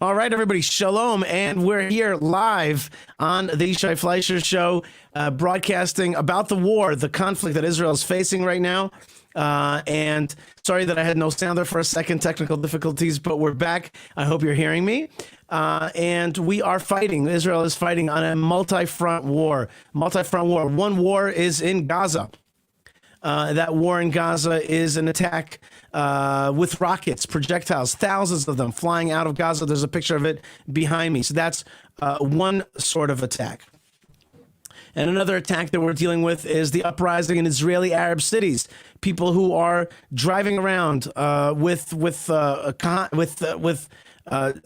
All right, everybody, shalom, and we're here live on the Rabbi Fleisher Show, broadcasting about the war, the conflict that Israel is facing right now. And sorry that I had no sounder for a second, technical difficulties, but we're back. I hope you're hearing me. And we are fighting. Israel is fighting on a multi-front war. One war is in Gaza. That war in Gaza is an attack with rockets, projectiles, thousands of them flying out of Gaza. There's a picture of it behind me. So that's one sort of attack. And another attack that we're dealing with is the uprising in Israeli Arab cities. People who are driving around with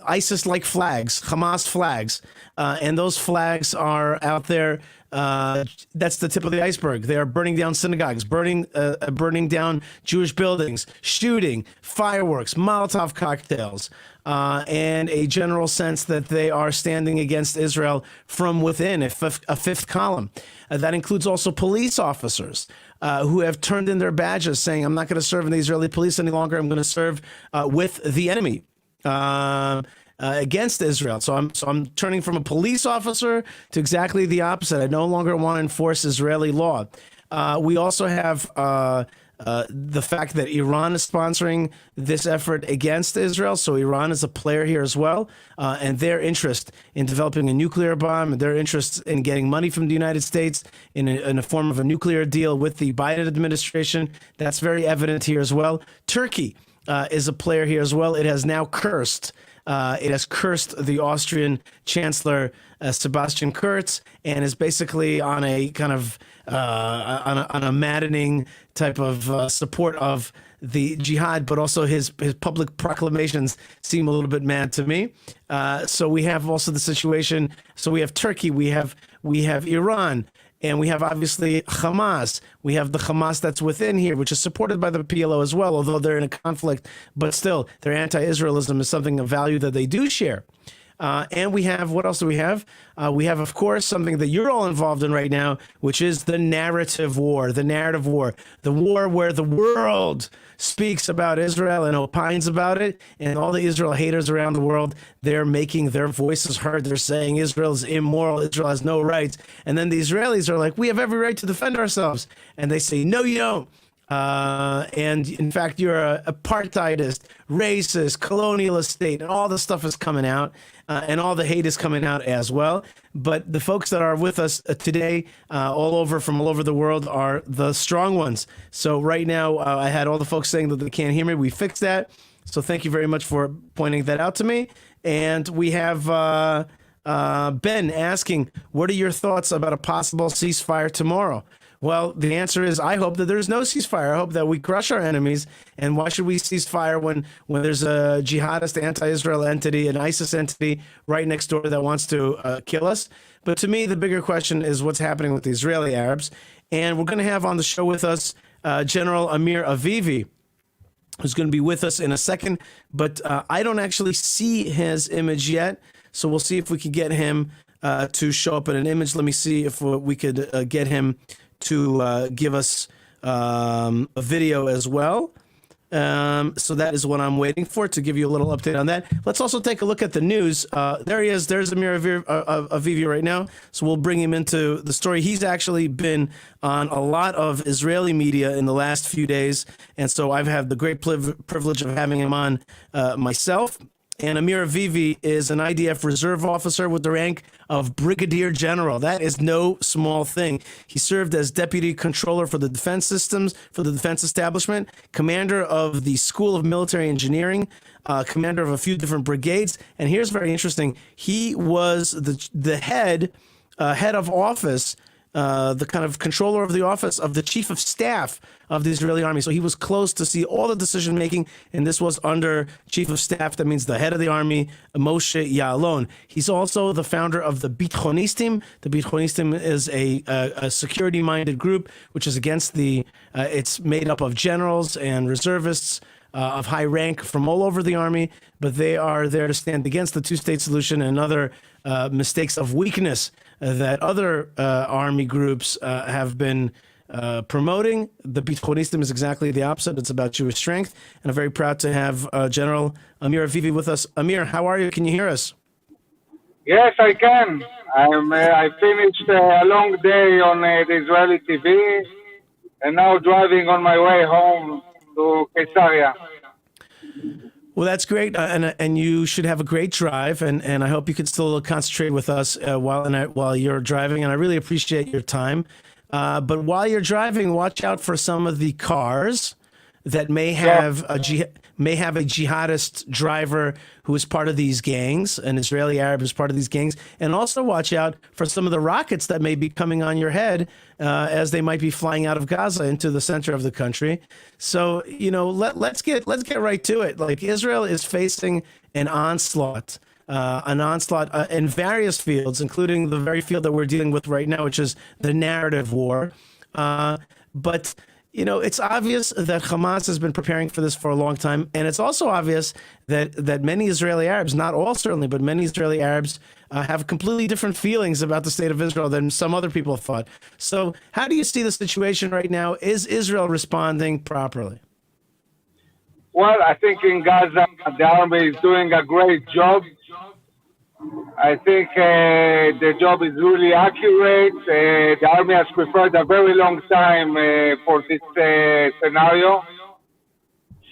ISIS-like flags, Hamas flags, and those flags are out there. That's the tip of the iceberg. They are burning down synagogues, burning down Jewish buildings, shooting, fireworks, Molotov cocktails, and a general sense that they are standing against Israel from within, a fifth column. That includes also police officers who have turned in their badges saying, I'm not going to serve in the Israeli police any longer. I'm going to serve with the enemy. Against Israel. So I'm turning from a police officer to exactly the opposite. I no longer want to enforce Israeli law. We also have the fact that Iran is sponsoring this effort against Israel. So Iran is a player here as well. And their interest in developing a nuclear bomb, and their interest in getting money from the United States in a form of a nuclear deal with the Biden administration, that's very evident here as well. Turkey is a player here as well. It has now cursed the Austrian Chancellor Sebastian Kurz, and is basically on a kind of on a maddening type of support of the jihad, but also his public proclamations seem a little bit mad to me. So we have also the situation. So we have Turkey, we have Iran. And we have, obviously, Hamas. We have the Hamas that's within here, which is supported by the PLO as well, although they're in a conflict. But still, their anti-Israelism is something of value that they do share. And we have, what else do we have? We have, of course, something that you're all involved in right now, which is the narrative war, the war where the world speaks about Israel and opines about it. And all the Israel haters around the world, they're making their voices heard. They're saying Israel is immoral. Israel has no rights. And then the Israelis are like, we have every right to defend ourselves. And they say, no, you don't. And in fact, you're a apartheidist, racist, colonialist state, and all this stuff is coming out, and all the hate is coming out as well. But the folks that are with us today, from all over the world, are the strong ones. So right now, I had all the folks saying that they can't hear me. We fixed that. So thank you very much for pointing that out to me. And we have Ben asking, what are your thoughts about a possible ceasefire tomorrow? Well, the answer is I hope that there's no ceasefire. I hope that we crush our enemies. And why should we cease fire when there's a jihadist anti-Israel entity, an ISIS entity right next door that wants to kill us? But to me, the bigger question is what's happening with the Israeli Arabs. And we're going to have on the show with us General Amir Avivi, who's going to be with us in a second. But I don't actually see his image yet. So we'll see if we can get him to show up in an image. Let me see if we could get him to give us a video as well. So that is what I'm waiting for, to give you a little update on that. Let's also take a look at the news. There he is. There's Amir Avivi right now. So we'll bring him into the story. He's actually been on a lot of Israeli media in the last few days. And so I've had the great privilege of having him on myself. And Amir Avivi is an IDF reserve officer with the rank of Brigadier General. That is no small thing. He served as Deputy Controller for the Defense Systems, for the Defense Establishment, Commander of the School of Military Engineering, Commander of a few different brigades. And here's very interesting. He was the head of office, the kind of controller of the office of the Chief of Staff of the Israeli Army. So he was close to see all the decision making, and this was under Chief of Staff. That means the head of the army, Moshe Ya'alon. He's also the founder of the Habithonistim. The Habithonistim is a security-minded group, which is against it's made up of generals and reservists of high rank from all over the army, but they are there to stand against the two-state solution and other mistakes of weakness that other army groups have been promoting. The Habithonistim is exactly the opposite. It's about Jewish strength. And I'm very proud to have General Amir Avivi with us. Amir, how are you? Can you hear us? Yes, I can. I finished a long day on the Israeli TV, and now driving on my way home to Caesarea. Well, that's great, and you should have a great drive, and I hope you can still concentrate with us while you're driving, and I really appreciate your time. But while you're driving, watch out for some of the cars that may have a jihadist driver who is part of these gangs, an Israeli Arab who's part of these gangs, and also watch out for some of the rockets that may be coming on your head as they might be flying out of Gaza into the center of the country. So let's get right to it. Like, Israel is facing an onslaught in various fields, including the very field that we're dealing with right now, which is the narrative war. But it's obvious that Hamas has been preparing for this for a long time. And it's also obvious that many Israeli Arabs, not all certainly, but many Israeli Arabs have completely different feelings about the state of Israel than some other people thought. So how do you see the situation right now? Is Israel responding properly? Well, I think in Gaza, the army is doing a great job. I think the job is really accurate. The army has prepared a very long time for this scenario.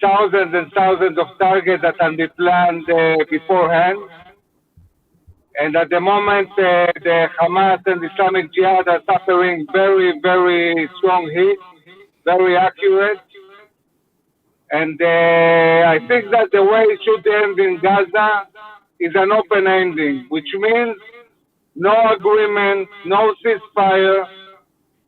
Thousands and thousands of targets that can be planned beforehand. And at the moment, the Hamas and Islamic Jihad are suffering very, very strong hits, very accurate. And I think that the way it should end in Gaza is an open ending, which means no agreement, no ceasefire.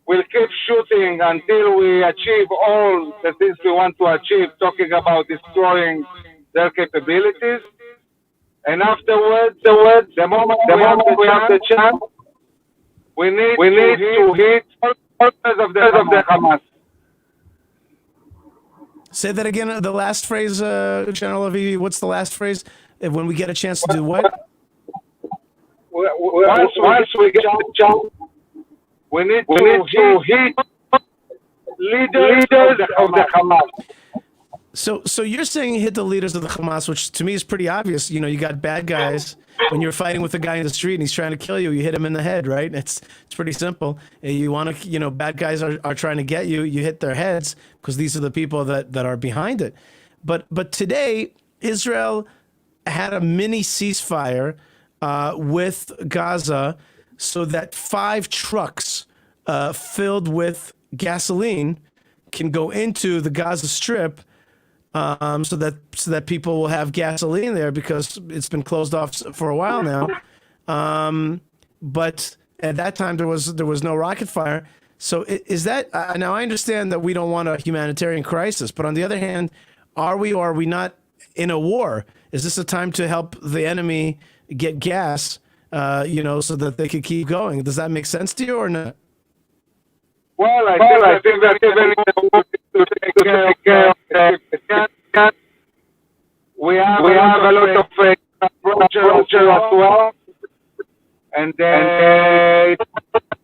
We'll keep shooting until we achieve all the things we want to achieve, talking about destroying their capabilities. And afterwards, the moment we have the chance, we need to hit all of the Hamas. Say that again, the last phrase, General Avivi. What's the last phrase? When we get a chance to do what? Once we get the chance, we need to hit leaders of the Hamas. So you're saying hit the leaders of the Hamas, which to me is pretty obvious. You got bad guys. When you're fighting with a guy in the street and he's trying to kill you, you hit him in the head, right? It's pretty simple. You want to, bad guys are trying to get you. You hit their heads because these are the people that are behind it. But today, Israel had a mini ceasefire with Gaza so that 5 trucks filled with gasoline can go into the Gaza Strip so that people will have gasoline there because it's been closed off for a while now. But at that time, there was no rocket fire. So is that now? I understand that we don't want a humanitarian crisis, but on the other hand, are we or are we not in a war? Is this a time to help the enemy get gas, so that they can keep going? Does that make sense to you or not? Well, I think that even to take care of the we have a lot of pressure as well, and it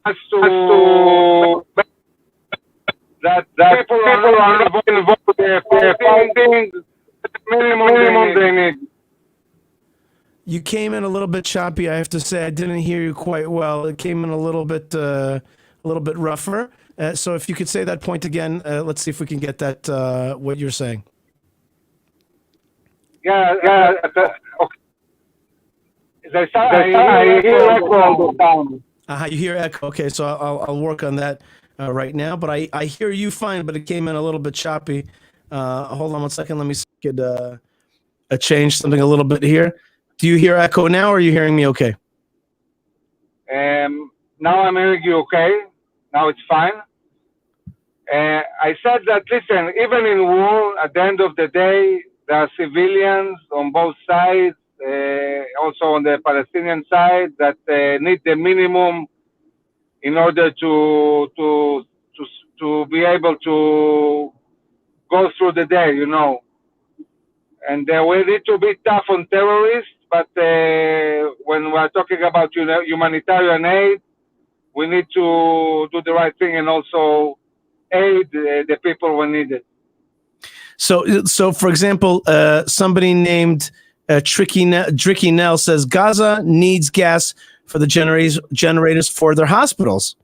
has to that people are not involved in the fighting. Minimum they need. You came in a little bit choppy, I have to say. I didn't hear you quite well. It came in a little bit rougher. So if you could say that point again, let's see if we can get that what you're saying. Yeah. Okay. I hear echo all the time. You hear echo. Okay, so I'll work on that right now. But I hear you fine, but it came in a little bit choppy. Hold on one second. Let me see if I could change something a little bit here. Do you hear echo now, or are you hearing me okay? Now I'm hearing you okay. Now it's fine. I said that, listen, even in war, at the end of the day, there are civilians on both sides, also on the Palestinian side, that need the minimum in order to be able to go through the day, And we need to be tough on terrorists, but when we're talking about humanitarian aid, we need to do the right thing and also aid the people when needed. So for example, somebody named Tricky Nell says Gaza needs gas for the generators for their hospitals.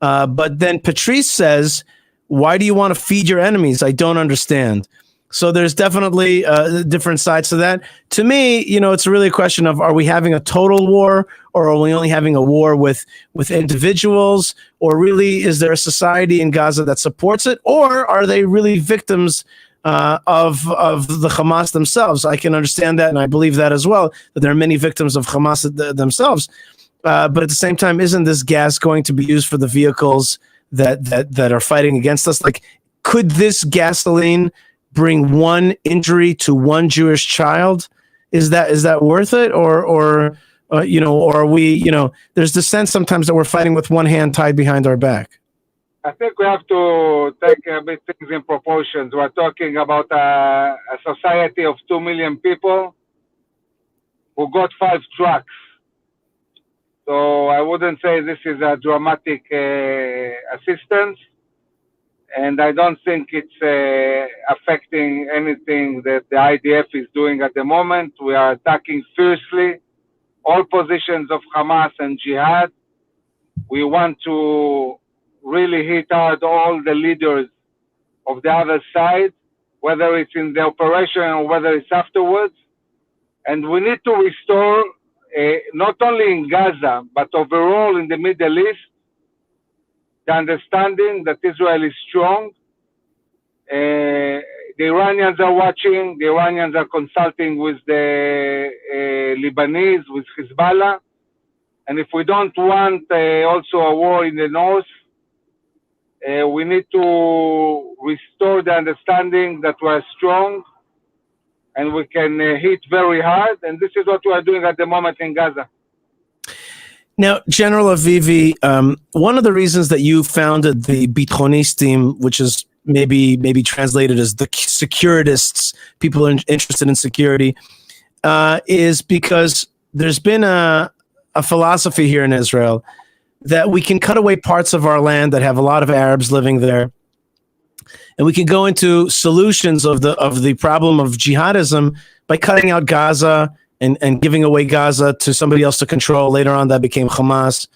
But then Patrice says, why do you want to feed your enemies? I don't understand. So there's definitely different sides to that. To me, it's really a question of, are we having a total war, or are we only having a war with individuals, or really is there a society in Gaza that supports it, or are they really victims of the Hamas themselves? I can understand that, and I believe that as well, that there are many victims of Hamas themselves. But at the same time, isn't this gas going to be used for the vehicles that are fighting against us? Like, could this gasoline bring one injury to one Jewish child? Is that worth it, or are we? There's the sense sometimes that we're fighting with one hand tied behind our back. I think we have to take a bit things in proportions. We're talking about a society of 2 million people who got 5 trucks. So I wouldn't say this is a dramatic assistance, and I don't think it's affecting anything that the IDF is doing at the moment. We are attacking fiercely all positions of Hamas and Jihad. We want to really hit hard all the leaders of the other side, whether it's in the operation or whether it's afterwards. And we need to restore, not only in Gaza, but overall in the Middle East, the understanding that Israel is strong. The Iranians are watching, the Iranians are consulting with the Lebanese, with Hezbollah. And if we don't want also a war in the north, we need to restore the understanding that we're strong and we can hit very hard. And this is what we are doing at the moment in Gaza. Now, General Avivi, one of the reasons that you founded the Habithonistim, which is maybe translated as the Securitists, people interested in security, is because there's been a philosophy here in Israel that we can cut away parts of our land that have a lot of Arabs living there, and we can go into solutions of the problem of jihadism by cutting out Gaza and giving away Gaza to somebody else to control. Later on, that became Hamas.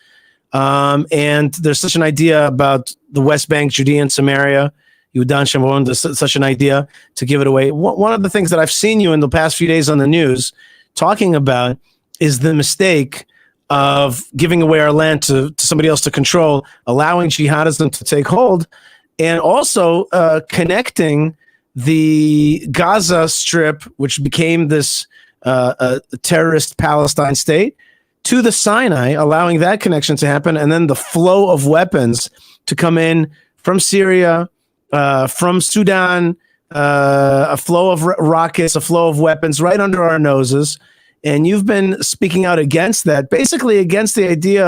And there's such an idea about the West Bank, Judea and Samaria, Yudan Shimon, there's such an idea to give it away. One of the things that I've seen you in the past few days on the news talking about is the mistake of giving away our land to somebody else to control, allowing jihadism to take hold, and also connecting the Gaza Strip, which became this terrorist Palestine state, to the Sinai, allowing that connection to happen, and then the flow of weapons to come in from Syria, from Sudan, a flow of rockets, a flow of weapons right under our noses. And you've been speaking out against that, basically against the idea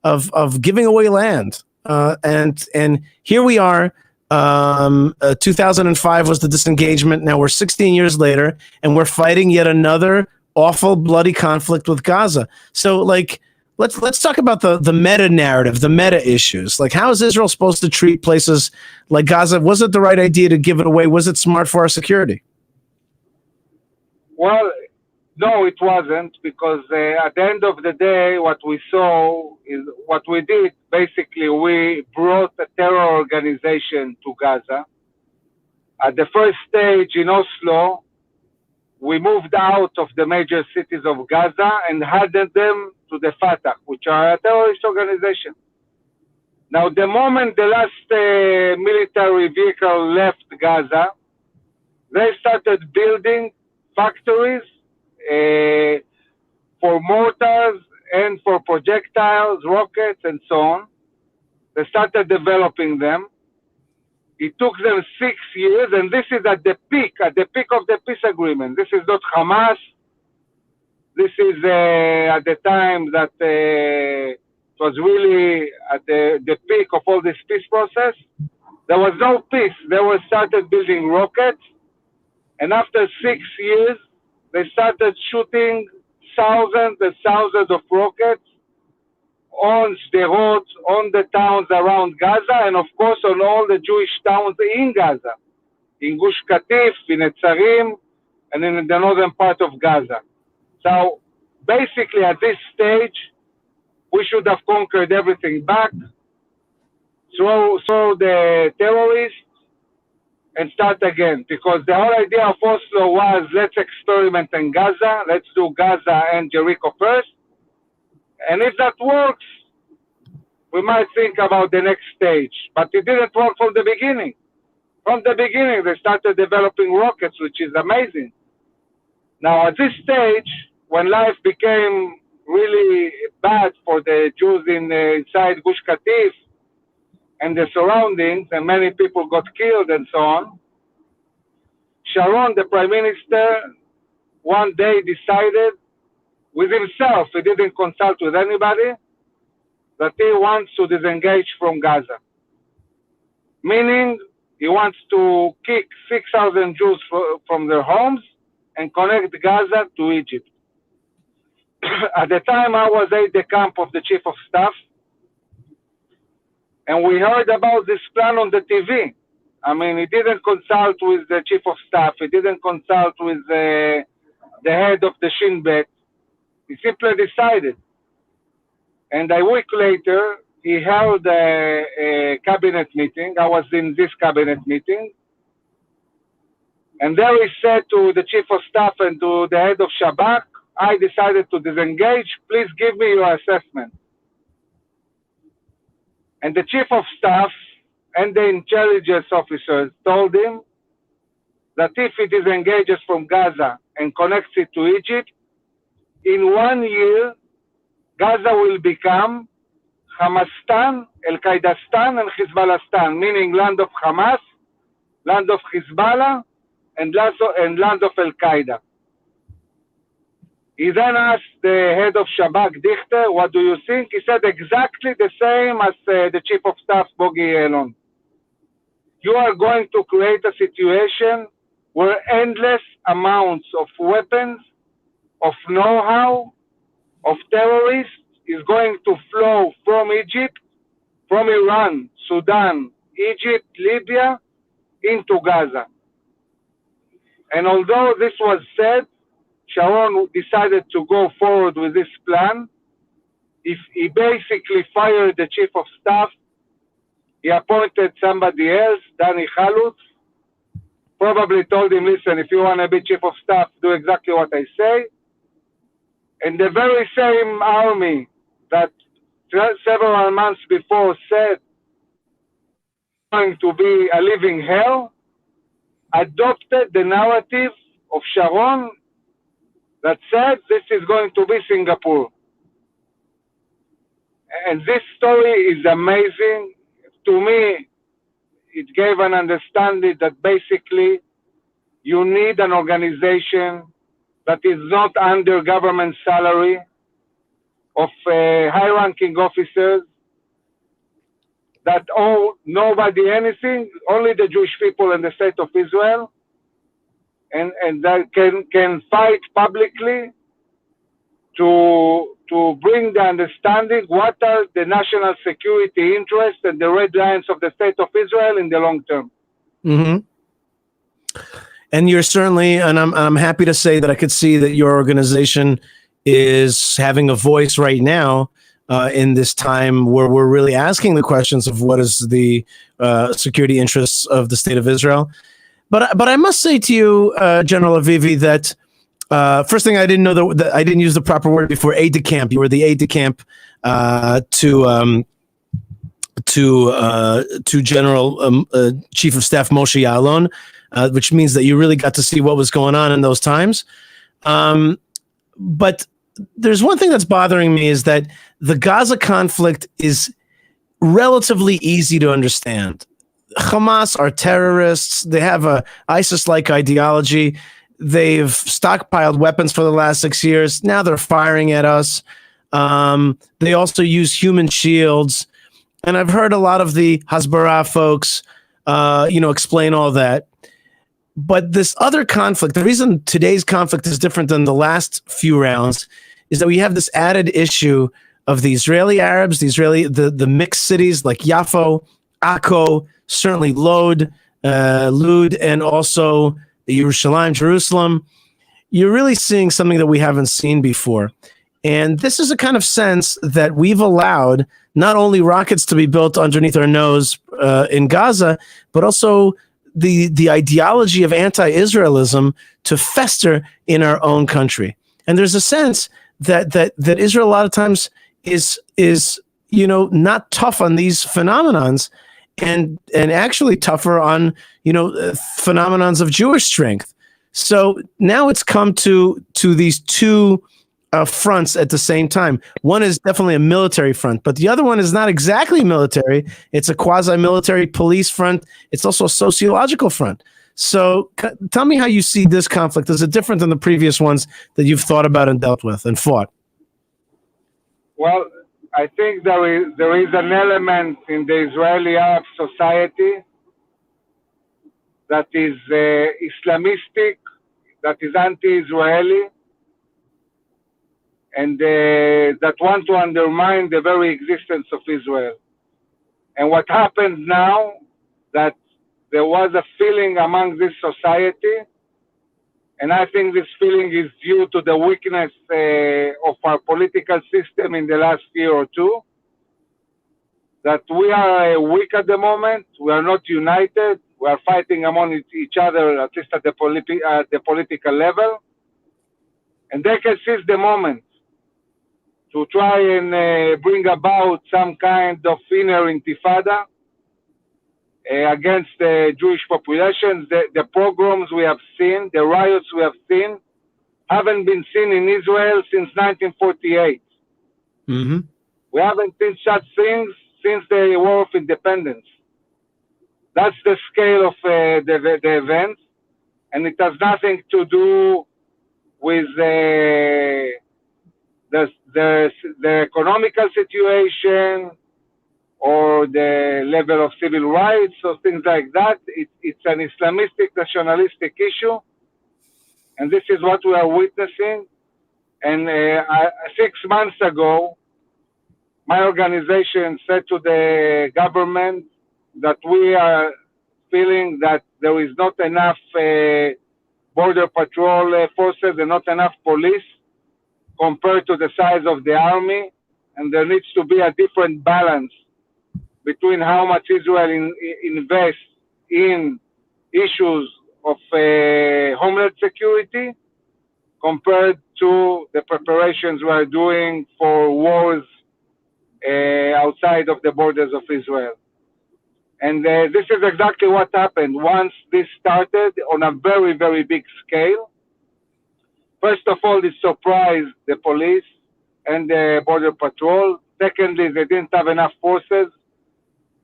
of giving away land. And here we are. 2005 was the disengagement. Now we're 16 years later, and we're fighting yet another awful, bloody conflict with Gaza. So, let's talk about the meta narrative, the meta issues. Like, how is Israel supposed to treat places like Gaza? Was it the right idea to give it away? Was it smart for our security? Well, no, it wasn't, because at the end of the day, what we saw is what we did. Basically, we brought a terror organization to Gaza. At the first stage in Oslo, we moved out of the major cities of Gaza and handed them to the Fatah, which are a terrorist organization. Now, the moment the last military vehicle left Gaza, they started building factories for mortars and for projectiles, rockets, and so on. They started developing them. It took them 6 years, and this is at the peak of the peace agreement. This is not Hamas. This is at the time that it was really at the peak of all this peace process. There was no peace. They were started building rockets, and after 6 years, they started shooting thousands and thousands of rockets on Sderot, on the towns around Gaza, and of course on all the Jewish towns in Gaza, in Gush Katif, in Netzarim, and in the northern part of Gaza. So basically at this stage, we should have conquered everything back, throw the terrorists, and start again. Because the whole idea of Oslo was, let's experiment in Gaza, let's do Gaza and Jericho first, and if that works, we might think about the next stage. But it didn't work from the beginning. From the beginning, they started developing rockets, which is amazing. Now, at this stage, when life became really bad for the Jews inside Gush Katif and the surroundings, and many people got killed and so on, Sharon, the prime minister, one day decided with himself, he didn't consult with anybody, that he wants to disengage from Gaza. Meaning, he wants to kick 6,000 Jews from their homes and connect Gaza to Egypt. At the time, I was aide-de-camp of the chief of staff, and we heard about this plan on the TV. I mean, he didn't consult with the chief of staff. He didn't consult with the head of the Shin Bet. He simply decided. And a week later, he held a cabinet meeting. I was in this cabinet meeting. And there he said to the chief of staff and to the head of Shabak, I decided to disengage. Please give me your assessment. And the chief of staff and the intelligence officers told him that if he disengages from Gaza and connects it to Egypt, in 1 year, Gaza will become Hamastan, El-Qaedastan, and Hezbollahstan, meaning land of Hamas, land of Hezbollah, and land of Al-Qaeda. He then asked the head of Shabak, Dichter, what do you think? He said exactly the same as the chief of staff, Bogi Elon. You are going to create a situation where endless amounts of weapons, of know-how, of terrorists is going to flow from Egypt, from Iran, Sudan, Egypt, Libya, into Gaza. And although this was said, Sharon decided to go forward with this plan. He basically fired the chief of staff. He appointed somebody else, Danny Khalutz, probably told him, listen, if you want to be chief of staff, do exactly what I say. And the very same army that several months before said going to be a living hell, adopted the narrative of Sharon that said this is going to be Singapore. And this story is amazing. To me, it gave an understanding that basically you need an organization that is not under government salary, of high-ranking officers that owe nobody anything, only the Jewish people and the state of Israel, and that can fight publicly to bring the understanding what are the national security interests and the red lines of the state of Israel in the long term. Mm-hmm. And you're certainly, and I'm happy to say that I could see that your organization is having a voice right now in this time where we're really asking the questions of what is the security interests of the state of Israel. But I must say to you, General Avivi, that first thing, I didn't know that I didn't use the proper word before, aide-de-camp. You were the aide-de-camp to General Chief of Staff Moshe Ya'alon, which means that you really got to see what was going on in those times. But there's one thing that's bothering me is that the Gaza conflict is relatively easy to understand. Hamas are terrorists. They have a ISIS-like ideology. They've stockpiled weapons for the last 6 years. Now they're firing at us. They also use human shields. And I've heard a lot of the Hasbara folks, explain all that. But this other conflict, the reason today's conflict is different than the last few rounds is that we have this added issue of the Israeli Arabs, the mixed cities like Yafo, Akko, certainly Lod, Lud, and also Yerushalayim, Jerusalem. You're really seeing something that we haven't seen before. And this is a kind of sense that we've allowed not only rockets to be built underneath our nose in Gaza, but also the ideology of anti-Israelism to fester in our own country. And there's a sense that Israel a lot of times is not tough on these phenomenons, and actually tougher on phenomenons of Jewish strength. So now it's come to these two fronts at the same time. One is definitely a military front, but the other one is not exactly military. It's a quasi-military police front. It's also a sociological front. So tell me how you see this conflict. Is it different than the previous ones that you've thought about and dealt with and fought? Well, I think there is an element in the Israeli Arab society that is Islamistic, that is anti-Israeli, and that want to undermine the very existence of Israel. And what happens now, that there was a feeling among this society, and I think this feeling is due to the weakness of our political system in the last year or two, that we are weak at the moment, we are not united, we are fighting among each other, at least at the political level, and they can seize the moment to try and bring about some kind of inner intifada against the Jewish populations. The pogroms we have seen, the riots we have seen, haven't been seen in Israel since 1948. Mm-hmm. We haven't seen such things since the War of Independence. That's the scale of the events, and it has nothing to do with the economical situation or the level of civil rights or things like that. It's an Islamistic nationalistic issue, and this is what we are witnessing. And 6 months ago, my organization said to the government that we are feeling that there is not enough border patrol forces and not enough police compared to the size of the army, and there needs to be a different balance between how much Israel invests in issues of homeland security compared to the preparations we are doing for wars outside of the borders of Israel. And this is exactly what happened once this started on a very, very big scale. First of all, it surprised the police and the border patrol. Secondly, they didn't have enough forces.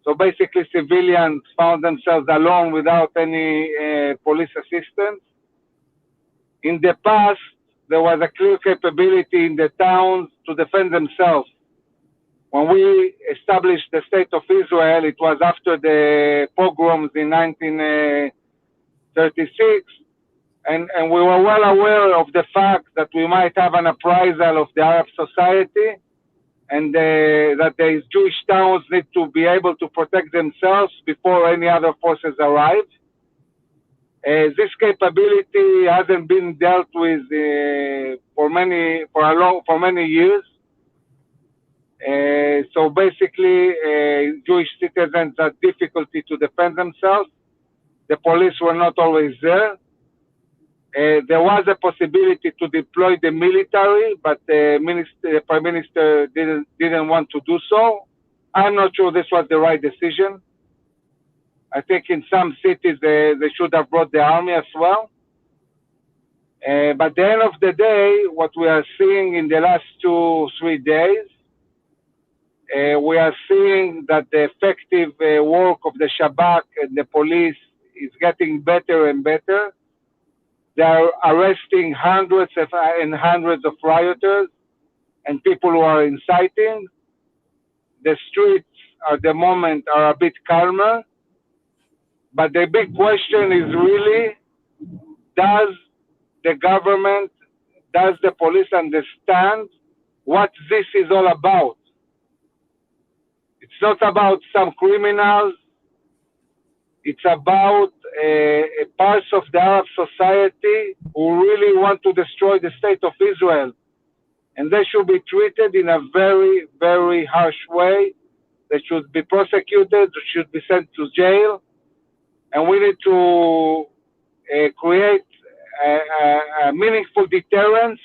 So basically, civilians found themselves alone without any police assistance. In the past, there was a clear capability in the towns to defend themselves. When we established the State of Israel, it was after the pogroms in 1936, and we were well aware of the fact that we might have an uprisal of the Arab society, and that the Jewish towns need to be able to protect themselves before any other forces arrive. This capability hasn't been dealt with for many years. So basically, Jewish citizens had difficulty to defend themselves. The police were not always there. There was a possibility to deploy the military, but the Prime Minister didn't want to do so. I'm not sure this was the right decision. I think in some cities they should have brought the army as well. But at the end of the day, what we are seeing in the last 2-3 days, we are seeing that the effective work of the Shabak and the police is getting better and better. They are arresting hundreds and hundreds of rioters and people who are inciting. The streets at the moment are a bit calmer. But the big question is really, does the government, does the police understand what this is all about. It's not about some criminals. It's about parts of the Arab society who really want to destroy the state of Israel. And they should be treated in a very, very harsh way. They should be prosecuted, should be sent to jail. And we need to create a meaningful deterrence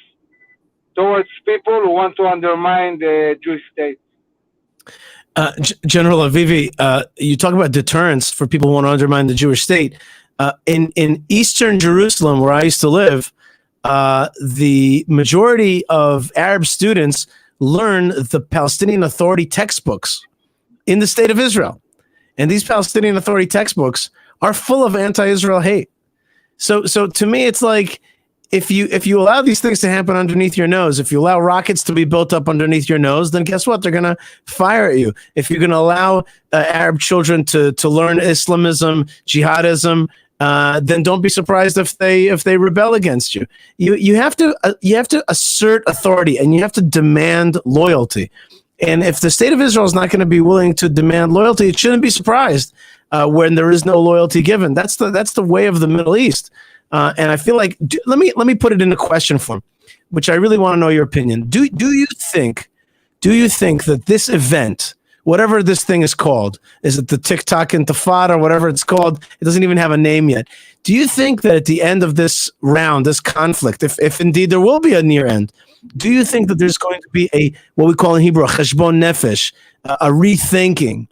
towards people who want to undermine the Jewish state. General Avivi, you talk about deterrence for people who want to undermine the Jewish state. In Eastern Jerusalem, where I used to live, the majority of Arab students learn the Palestinian Authority textbooks in the state of Israel. And these Palestinian Authority textbooks are full of anti-Israel hate. So to me, it's like, if you allow these things to happen underneath your nose, if you allow rockets to be built up underneath your nose, then guess what? They're going to fire at you. If you're going to allow Arab children to learn Islamism, jihadism, then don't be surprised if they rebel against you. You have to assert authority, and you have to demand loyalty. And if the state of Israel is not going to be willing to demand loyalty, it shouldn't be surprised when there is no loyalty given. That's the way of the Middle East. And I feel like, let me put it in a question form, which I really want to know your opinion. Do you think that this event, whatever this thing is called, is it the TikTok Intifada or whatever it's called? It doesn't even have a name yet. Do you think that at the end of this round, this conflict, if indeed there will be a near end, do you think that there's going to be what we call in Hebrew, a cheshbon nefesh, a rethinking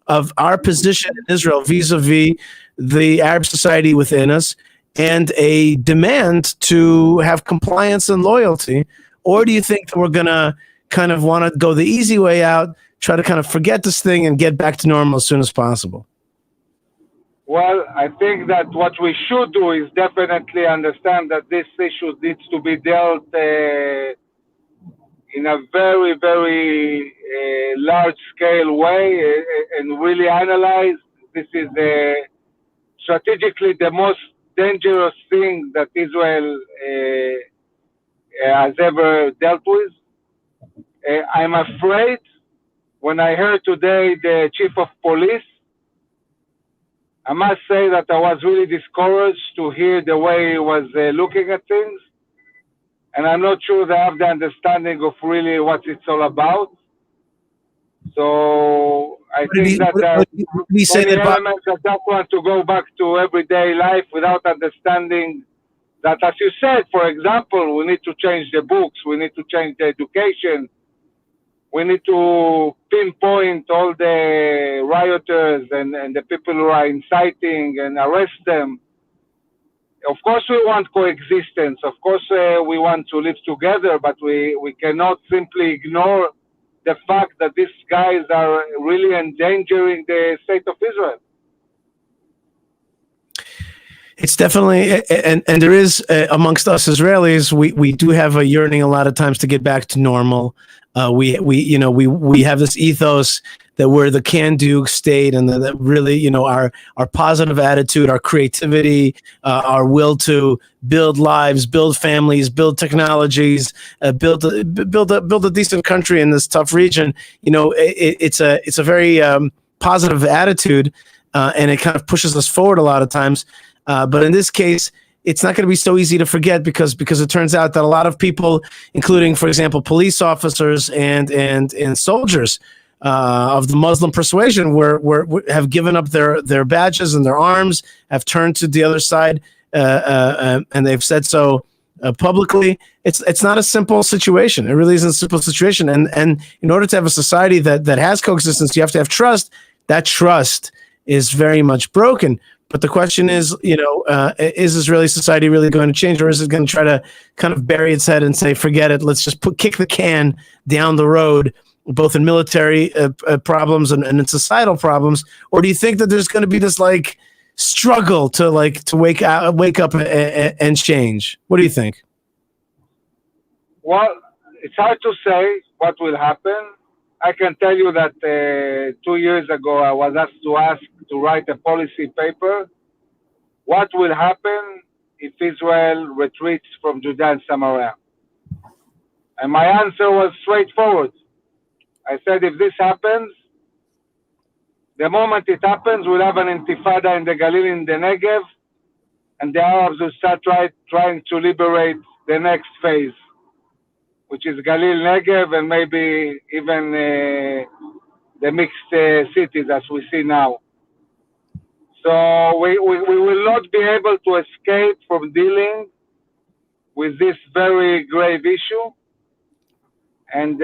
of our position in Israel vis-a-vis the Arab society within us, and a demand to have compliance and loyalty? Or do you think that we're going to kind of want to go the easy way out, try to kind of forget this thing and get back to normal as soon as possible? Well, I think that what we should do is definitely understand that this issue needs to be dealt in a very, very large-scale way and really analyze. This is strategically the most dangerous thing that Israel has ever dealt with. I'm afraid when I heard today the chief of police, I must say that I was really discouraged to hear the way he was looking at things. And I'm not sure they have the understanding of really what it's all about. So I think that there are many elements that don't want to go back to everyday life without understanding that, as you said, for example, we need to change the books, we need to change the education, we need to pinpoint all the rioters and the people who are inciting and arrest them. Of course, we want coexistence. Of course, we want to live together, but we cannot simply ignore the fact that these guys are really endangering the state of Israel. It's definitely, and there is amongst us Israelis, we do have a yearning a lot of times to get back to normal. We have this ethos that we're the can-do state, and that really, our positive attitude, our creativity, our will to build lives, build families, build technologies, build a decent country in this tough region. It's a very positive attitude, and it kind of pushes us forward a lot of times. But in this case, it's not going to be so easy to forget because it turns out that a lot of people, including, for example, police officers and soldiers of the Muslim persuasion, have given up their badges and their arms, have turned to the other side, and they've said so publicly. It's not a simple situation. It really isn't a simple situation. And in order to have a society that has coexistence, you have to have trust. That trust is very much broken. But the question is, is Israeli society really going to change, or is it going to try to kind of bury its head and say, forget it, let's just kick the can down the road, both in military problems and in societal problems? Or do you think that there's going to be this struggle to wake up and change? What do you think? Well, it's hard to say what will happen. I can tell you that 2 years ago, I was asked to write a policy paper. What will happen if Israel retreats from Judea and Samaria? And my answer was straightforward. I said, if this happens, the moment it happens, we'll have an intifada in the Galil, in the Negev, and the Arabs will start trying to liberate the next phase, which is Galil, Negev, and maybe even the mixed cities as we see now. So we will not be able to escape from dealing with this very grave issue. And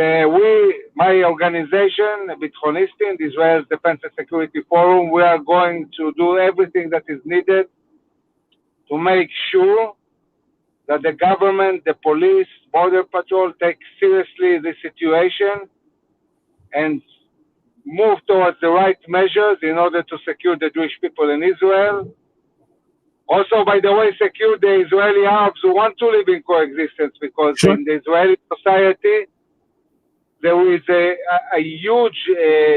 my organization, Habithonistim, Israel's Defense and Security Forum, we are going to do everything that is needed to make sure that the government, the police, border patrol take seriously this situation and move towards the right measures in order to secure the Jewish people in Israel. Also, by the way, secure the Israeli Arabs who want to live in coexistence, because Sure. in the Israeli society, there is a huge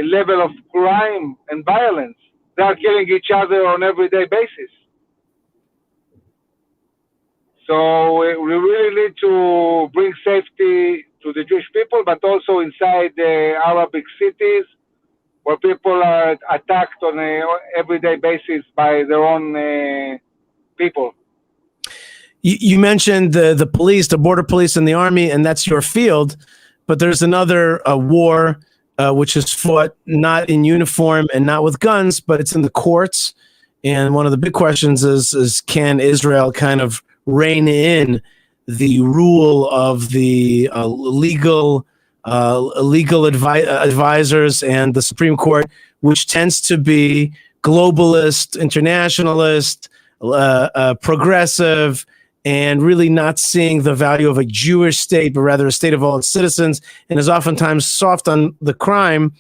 level of crime and violence. They are killing each other on an everyday basis. So we really need to bring safety to the Jewish people, but also inside the Arabic cities where people are attacked on an everyday basis by their own people. You mentioned the police, the border police, and the army, and that's your field. But there's another war which is fought not in uniform and not with guns, but it's in the courts. And one of the big questions is can Israel kind of rein in the rule of the legal advisors and the Supreme Court, which tends to be globalist, internationalist, progressive, and really not seeing the value of a Jewish state, but rather a state of all its citizens, and is oftentimes soft on the crime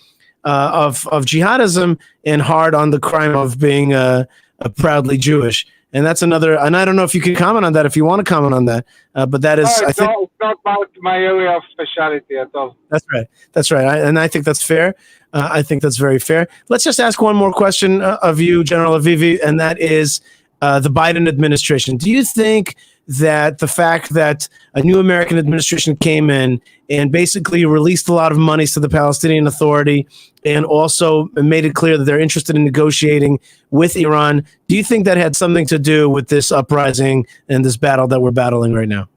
of jihadism and hard on the crime of being a proudly Jewish. And that's another, and I don't know if you can comment on that, if you want to comment on that, but that is, No, I think, it's not about my area of specialty at all. That's right. That's right. And I think that's fair. I think that's very fair. Let's just ask one more question of you, General Avivi, and that is the Biden administration. Do you think that the fact that a new American administration came in and basically released a lot of monies to the Palestinian Authority and also made it clear that they're interested in negotiating with Iran, do you think that had something to do with this uprising and this battle that we're battling right now?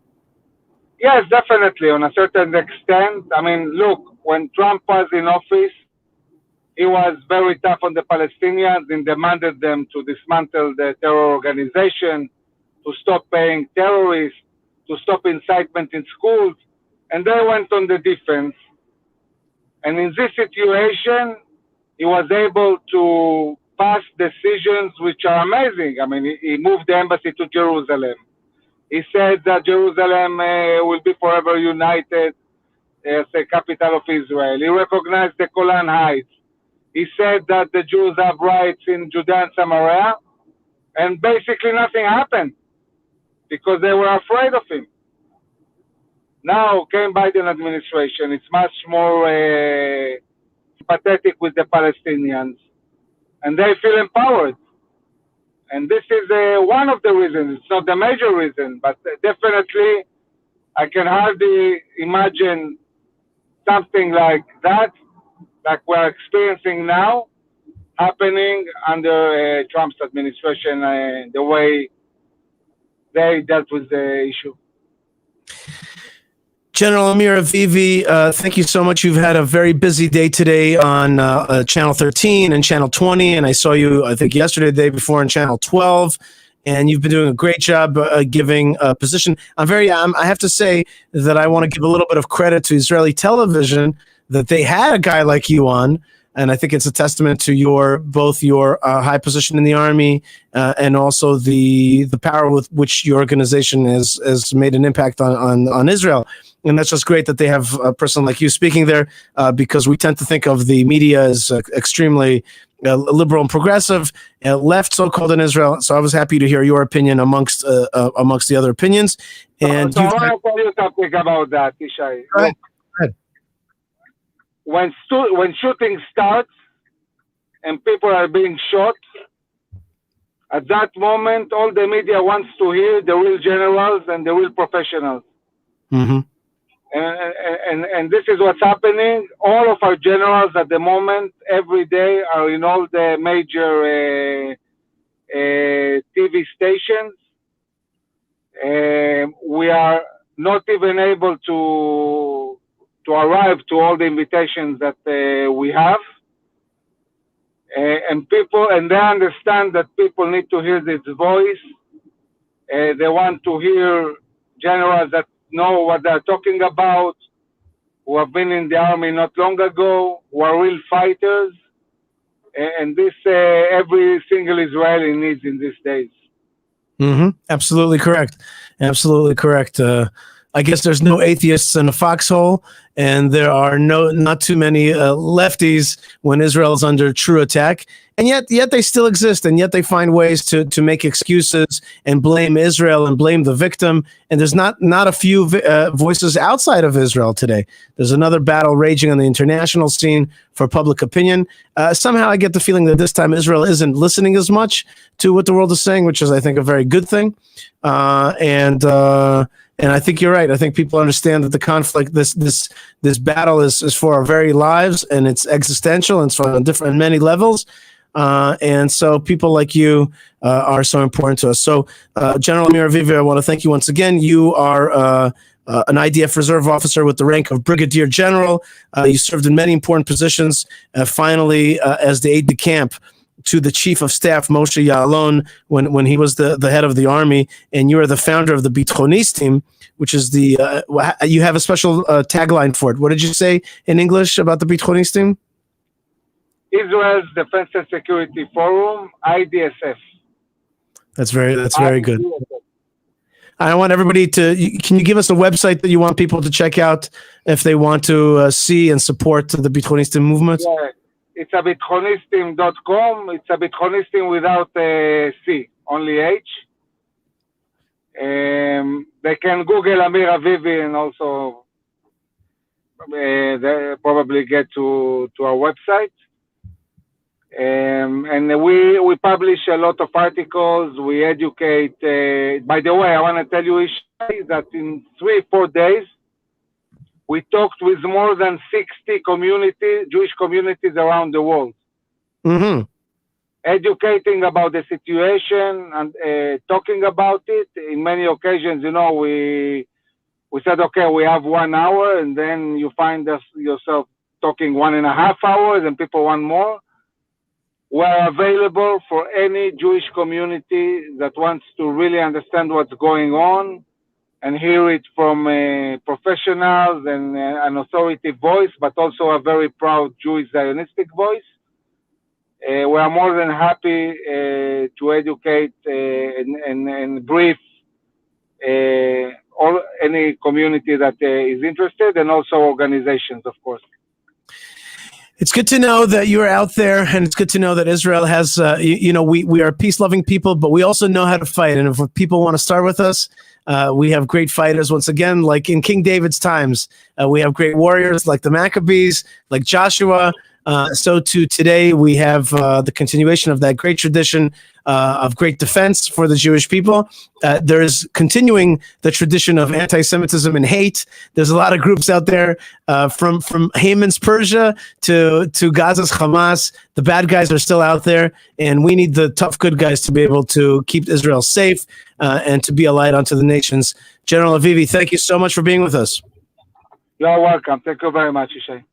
Yes, definitely, on a certain extent. I mean, look, when Trump was in office, he was very tough on the Palestinians and demanded them to dismantle the terror organization, to stop paying terrorists, to stop incitement in schools, and they went on the defense. And in this situation, he was able to pass decisions which are amazing. I mean, he moved the embassy to Jerusalem. He said that Jerusalem will be forever united as the capital of Israel. He recognized the Golan Heights. He said that the Jews have rights in Judea and Samaria, and basically nothing happened because they were afraid of him. Now came Biden administration. It's much more sympathetic with the Palestinians, and they feel empowered. And this is one of the reasons. It's not the major reason, but definitely I can hardly imagine something like that, like we're experiencing now, happening under Trump's administration, the way they dealt with the issue. General Amir Avivi, thank you so much. You've had a very busy day today on Channel 13 and Channel 20, and I saw you, I think, yesterday, the day before on Channel 12, and you've been doing a great job giving a position. I have to say that I want to give a little bit of credit to Israeli television that they had a guy like you on, and I think it's a testament to both your high position in the army and also the power with which your organization has made an impact on Israel. And that's just great that they have a person like you speaking there, because we tend to think of the media as extremely liberal and progressive, left so-called in Israel. So I was happy to hear your opinion amongst the other opinions. And so I want to tell you something about that, Ishai. Go ahead. When shooting starts and people are being shot, at that moment, all the media wants to hear the real generals and the real professionals. Mm-hmm. And this is what's happening. All of our generals at the moment, every day, are in all the major TV stations. We are not even able to arrive to all the invitations that we have. And they understand that people need to hear this voice. They want to hear generals that know what they're talking about, who have been in the army not long ago, who are real fighters. And this every single Israeli needs in these days. Absolutely correct. Absolutely correct. I guess there's no atheists in a foxhole, and there are not too many lefties when Israel is under true attack. And yet they still exist, and yet they find ways to make excuses and blame Israel and blame the victim. And there's not a few voices outside of Israel today. There's another battle raging on the international scene for public opinion. Somehow I get the feeling that this time Israel isn't listening as much to what the world is saying, which is, I think, a very good thing. And I think you're right. I think people understand that the conflict, this battle is for our very lives, and it's existential, and it's on many levels. And so people like you are so important to us. So General Amir Avivi, I want to thank you once again. You are an IDF reserve officer with the rank of Brigadier General. You served in many important positions, finally as the aide-de-camp to the Chief of Staff, Moshe Ya'alon, when he was the head of the army, and you are the founder of the Habithonistim, which is you have a special tagline for it. What did you say in English about the Habithonistim? Israel's Defense and Security Forum, IDSF. That's very good. I want everybody can you give us a website that you want people to check out if they want to see and support the Habithonistim movement? Yeah. It's Habithonistim.com. It's Habithonistim without C, only H. They can Google Amir Avivi and also they probably get to our website. And we publish a lot of articles. We educate. By the way, I want to tell you, Ishay, that in 3-4 days, we talked with more than 60 Jewish communities around the world, educating about the situation and talking about it. In many occasions, we said, okay, we have 1 hour, and then you find yourself talking 1.5 hours, and people want more. We're available for any Jewish community that wants to really understand what's going on and hear it from professionals and an authoritative voice, but also a very proud Jewish Zionistic voice. We are more than happy to educate and brief any community that is interested, and also organizations, of course. It's good to know that you're out there, and it's good to know that Israel has, we are peace-loving people, but we also know how to fight. And if people want to start with us, we have great fighters. Once again, like in King David's times, we have great warriors like the Maccabees, like Joshua. So too today we have the continuation of that great tradition of great defense for the Jewish people. There is continuing the tradition of anti-Semitism and hate. There's a lot of groups out there from Haman's Persia to Gaza's Hamas. The bad guys are still out there, and we need the tough good guys to be able to keep Israel safe and to be a light unto the nations. General Avivi, thank you so much for being with us. You're welcome. Thank you very much, Ishay.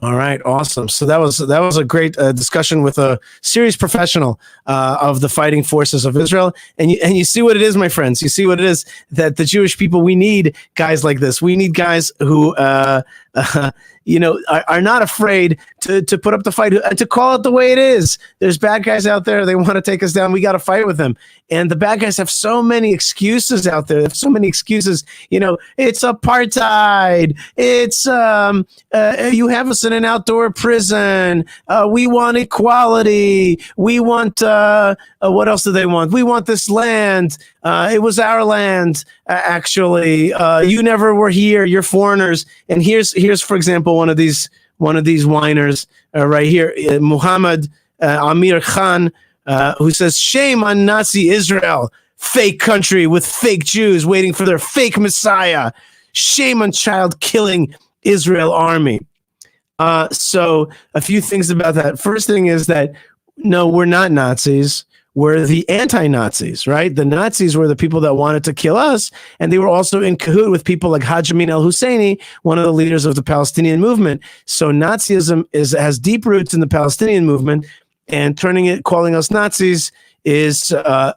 All right, awesome. So that was a great discussion with a serious professional of the fighting forces of Israel. And you see what it is, my friends. You see what it is that the Jewish people, we need guys like this. We need guys who are not afraid to put up the fight and to call it the way it is. There's bad guys out there. They want to take us down. We got to fight with them. And the bad guys have so many excuses out there. They have so many excuses. It's apartheid. It's you have us in an outdoor prison. We want equality. We want what else do they want? We want this land. It was our land, actually. You never were here. You're foreigners. And here's for example one of these whiners right here, Muhammad Amir Khan, who says, "Shame on Nazi Israel, fake country with fake Jews waiting for their fake Messiah." Shame on child-killing Israel army. So a few things about that. First thing is that, no, we're not Nazis. We're the anti-Nazis, right? The Nazis were the people that wanted to kill us, and they were also in cahoot with people like Haj Amin al-Husseini, one of the leaders of the Palestinian movement. So Nazism has deep roots in the Palestinian movement, and calling us Nazis is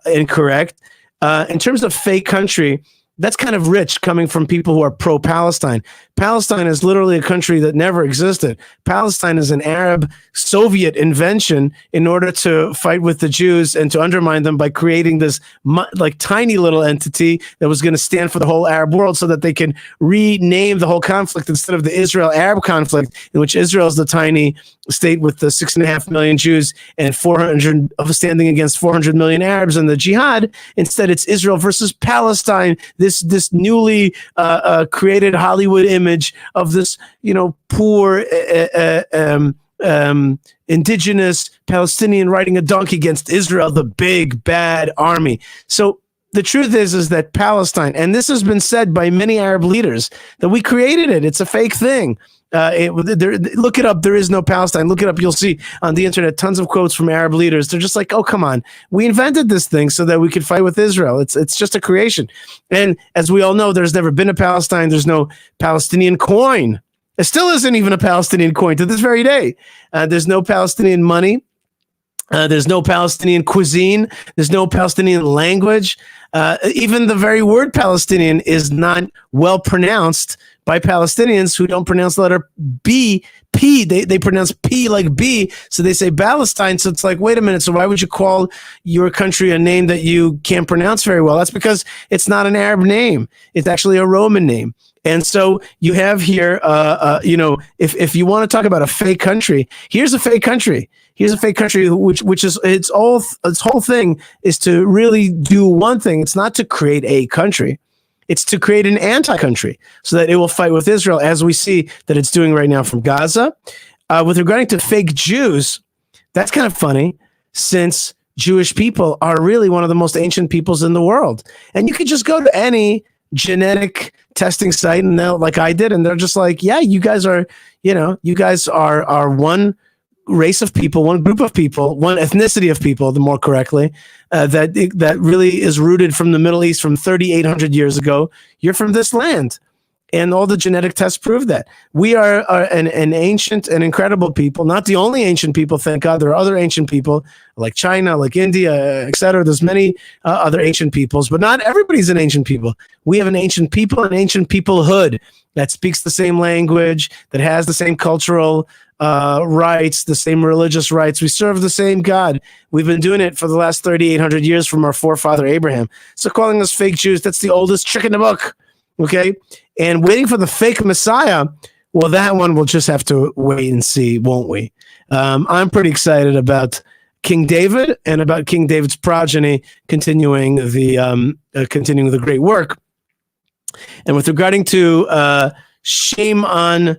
incorrect. In terms of fake country, that's kind of rich coming from people who are pro-Palestine. Palestine is literally a country that never existed. Palestine is an Arab Soviet invention in order to fight with the Jews and to undermine them by creating this like tiny little entity that was going to stand for the whole Arab world so that they can rename the whole conflict instead of the Israel-Arab conflict, in which Israel is the tiny state with the 6.5 million Jews and 400 of standing against 400 million Arabs in the jihad. Instead, it's Israel versus Palestine, this newly created Hollywood image of this, poor indigenous Palestinian riding a donkey against Israel, the big bad army. So the truth is that Palestine, and this has been said by many Arab leaders, that we created it. It's a fake thing. Look it up. There is no Palestine. Look it up. You'll see on the internet tons of quotes from Arab leaders. They're just like, oh, come on. We invented this thing so that we could fight with Israel. It's just a creation. And as we all know, there's never been a Palestine. There's no Palestinian coin. There still isn't even a Palestinian coin to this very day. There's no Palestinian money. There's no Palestinian cuisine. There's no Palestinian language. Even the very word Palestinian is not well pronounced by Palestinians who don't pronounce the letter B, P. They pronounce P like B, so they say Palestine. So it's like, wait a minute, so why would you call your country a name that you can't pronounce very well? That's because it's not an Arab name. It's actually a Roman name. And so you have here, if you want to talk about a fake country, here's a fake country. Here's a fake country, which is its whole thing is to really do one thing. It's not to create a country. It's to create an anti-country so that it will fight with Israel, as we see that it's doing right now from Gaza. With regarding to fake Jews, that's kind of funny, since Jewish people are really one of the most ancient peoples in the world. And you could just go to any genetic testing site, and they'll, like I did, and they're just like, yeah, you guys are one race of people, one group of people, one ethnicity of people, the more correctly, that really is rooted from the Middle East from 3,800 years ago. You're from this land. And all the genetic tests prove that. We are an ancient and incredible people, not the only ancient people, thank God. There are other ancient people like China, like India, etc. There's many other ancient peoples, but not everybody's an ancient people. We have an ancient people, an ancient peoplehood that speaks the same language, that has the same cultural rights, the same religious rights. We serve the same God. We've been doing it for the last 3,800 years from our forefather Abraham. So calling us fake Jews, that's the oldest trick in the book. Okay, and waiting for the fake Messiah, well, that one we'll just have to wait and see, won't we? I'm pretty excited about King David and about King David's progeny continuing the great work. And with regarding to shame on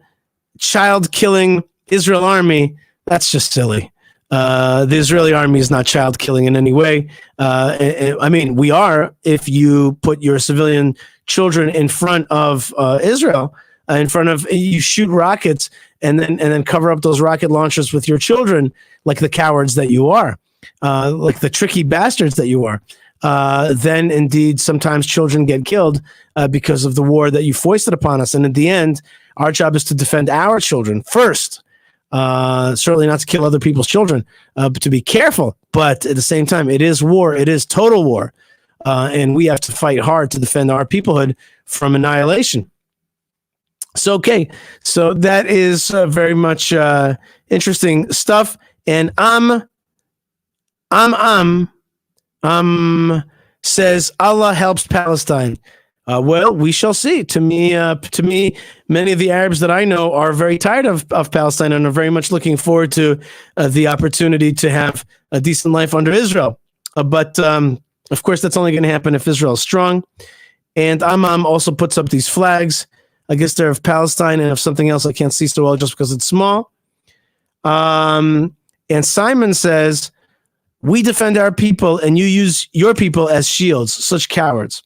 child-killing Israel army, that's just silly. The Israeli army is not child killing in any way. I mean, we are if you put your civilian children in front of Israel, you shoot rockets and then cover up those rocket launchers with your children, like the cowards that you are, like the tricky bastards that you are. Then indeed, sometimes children get killed because of the war that you foisted upon us. And at the end, our job is to defend our children first. Certainly not to kill other people's children, but to be careful. But at the same time, it is war. It is total war. And we have to fight hard to defend our peoplehood from annihilation. So, okay. So that is very much interesting stuff. And says Allah helps Palestine. Well, we shall see. To me, many of the Arabs that I know are very tired of Palestine and are very much looking forward to the opportunity to have a decent life under Israel. But of course, that's only going to happen if Israel is strong. And Amam also puts up these flags. I guess they're of Palestine and of something else I can't see so well just because it's small. And Simon says, we defend our people and you use your people as shields, such cowards.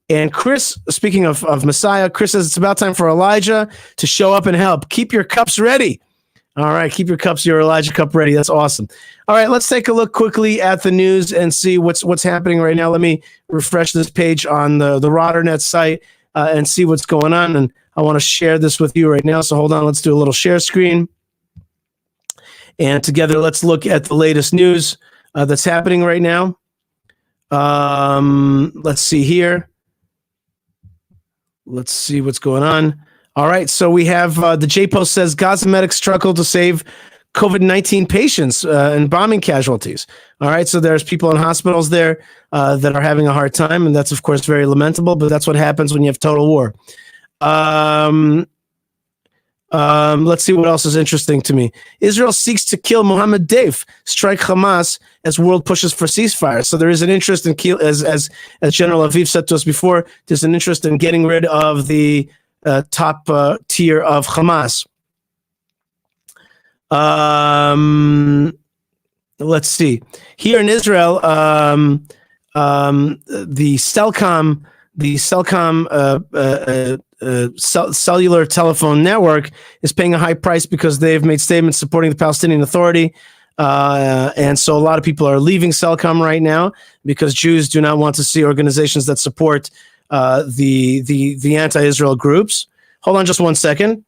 And Chris, speaking of Messiah, Chris says it's about time for Elijah to show up and help. Keep your cups ready. All right, keep your Elijah cup ready. That's awesome. All right, let's take a look quickly at the news and see what's happening right now. Let me refresh this page on the Rotternet site and see what's going on. And I want to share this with you right now. So hold on, let's do a little share screen. And together, let's look at the latest news that's happening right now. Let's see here. Let's see what's going on. All right, so we have the J-Post says Gaza medics struggle to save COVID-19 patients and bombing casualties. All right, so there's people in hospitals there that are having a hard time, and that's, of course, very lamentable, but that's what happens when you have total war. Let's see what else is interesting to me. Israel seeks to kill Mohammed Deif, strike Hamas as world pushes for ceasefire. So there is an interest in, as General Aviv said to us before, there's an interest in getting rid of the top tier of Hamas. Let's see. Here in Israel, the cellular telephone network is paying a high price because they've made statements supporting the Palestinian Authority. And so a lot of people are leaving Cellcom right now because Jews do not want to see organizations that support the anti-Israel groups. Hold on just 1 second.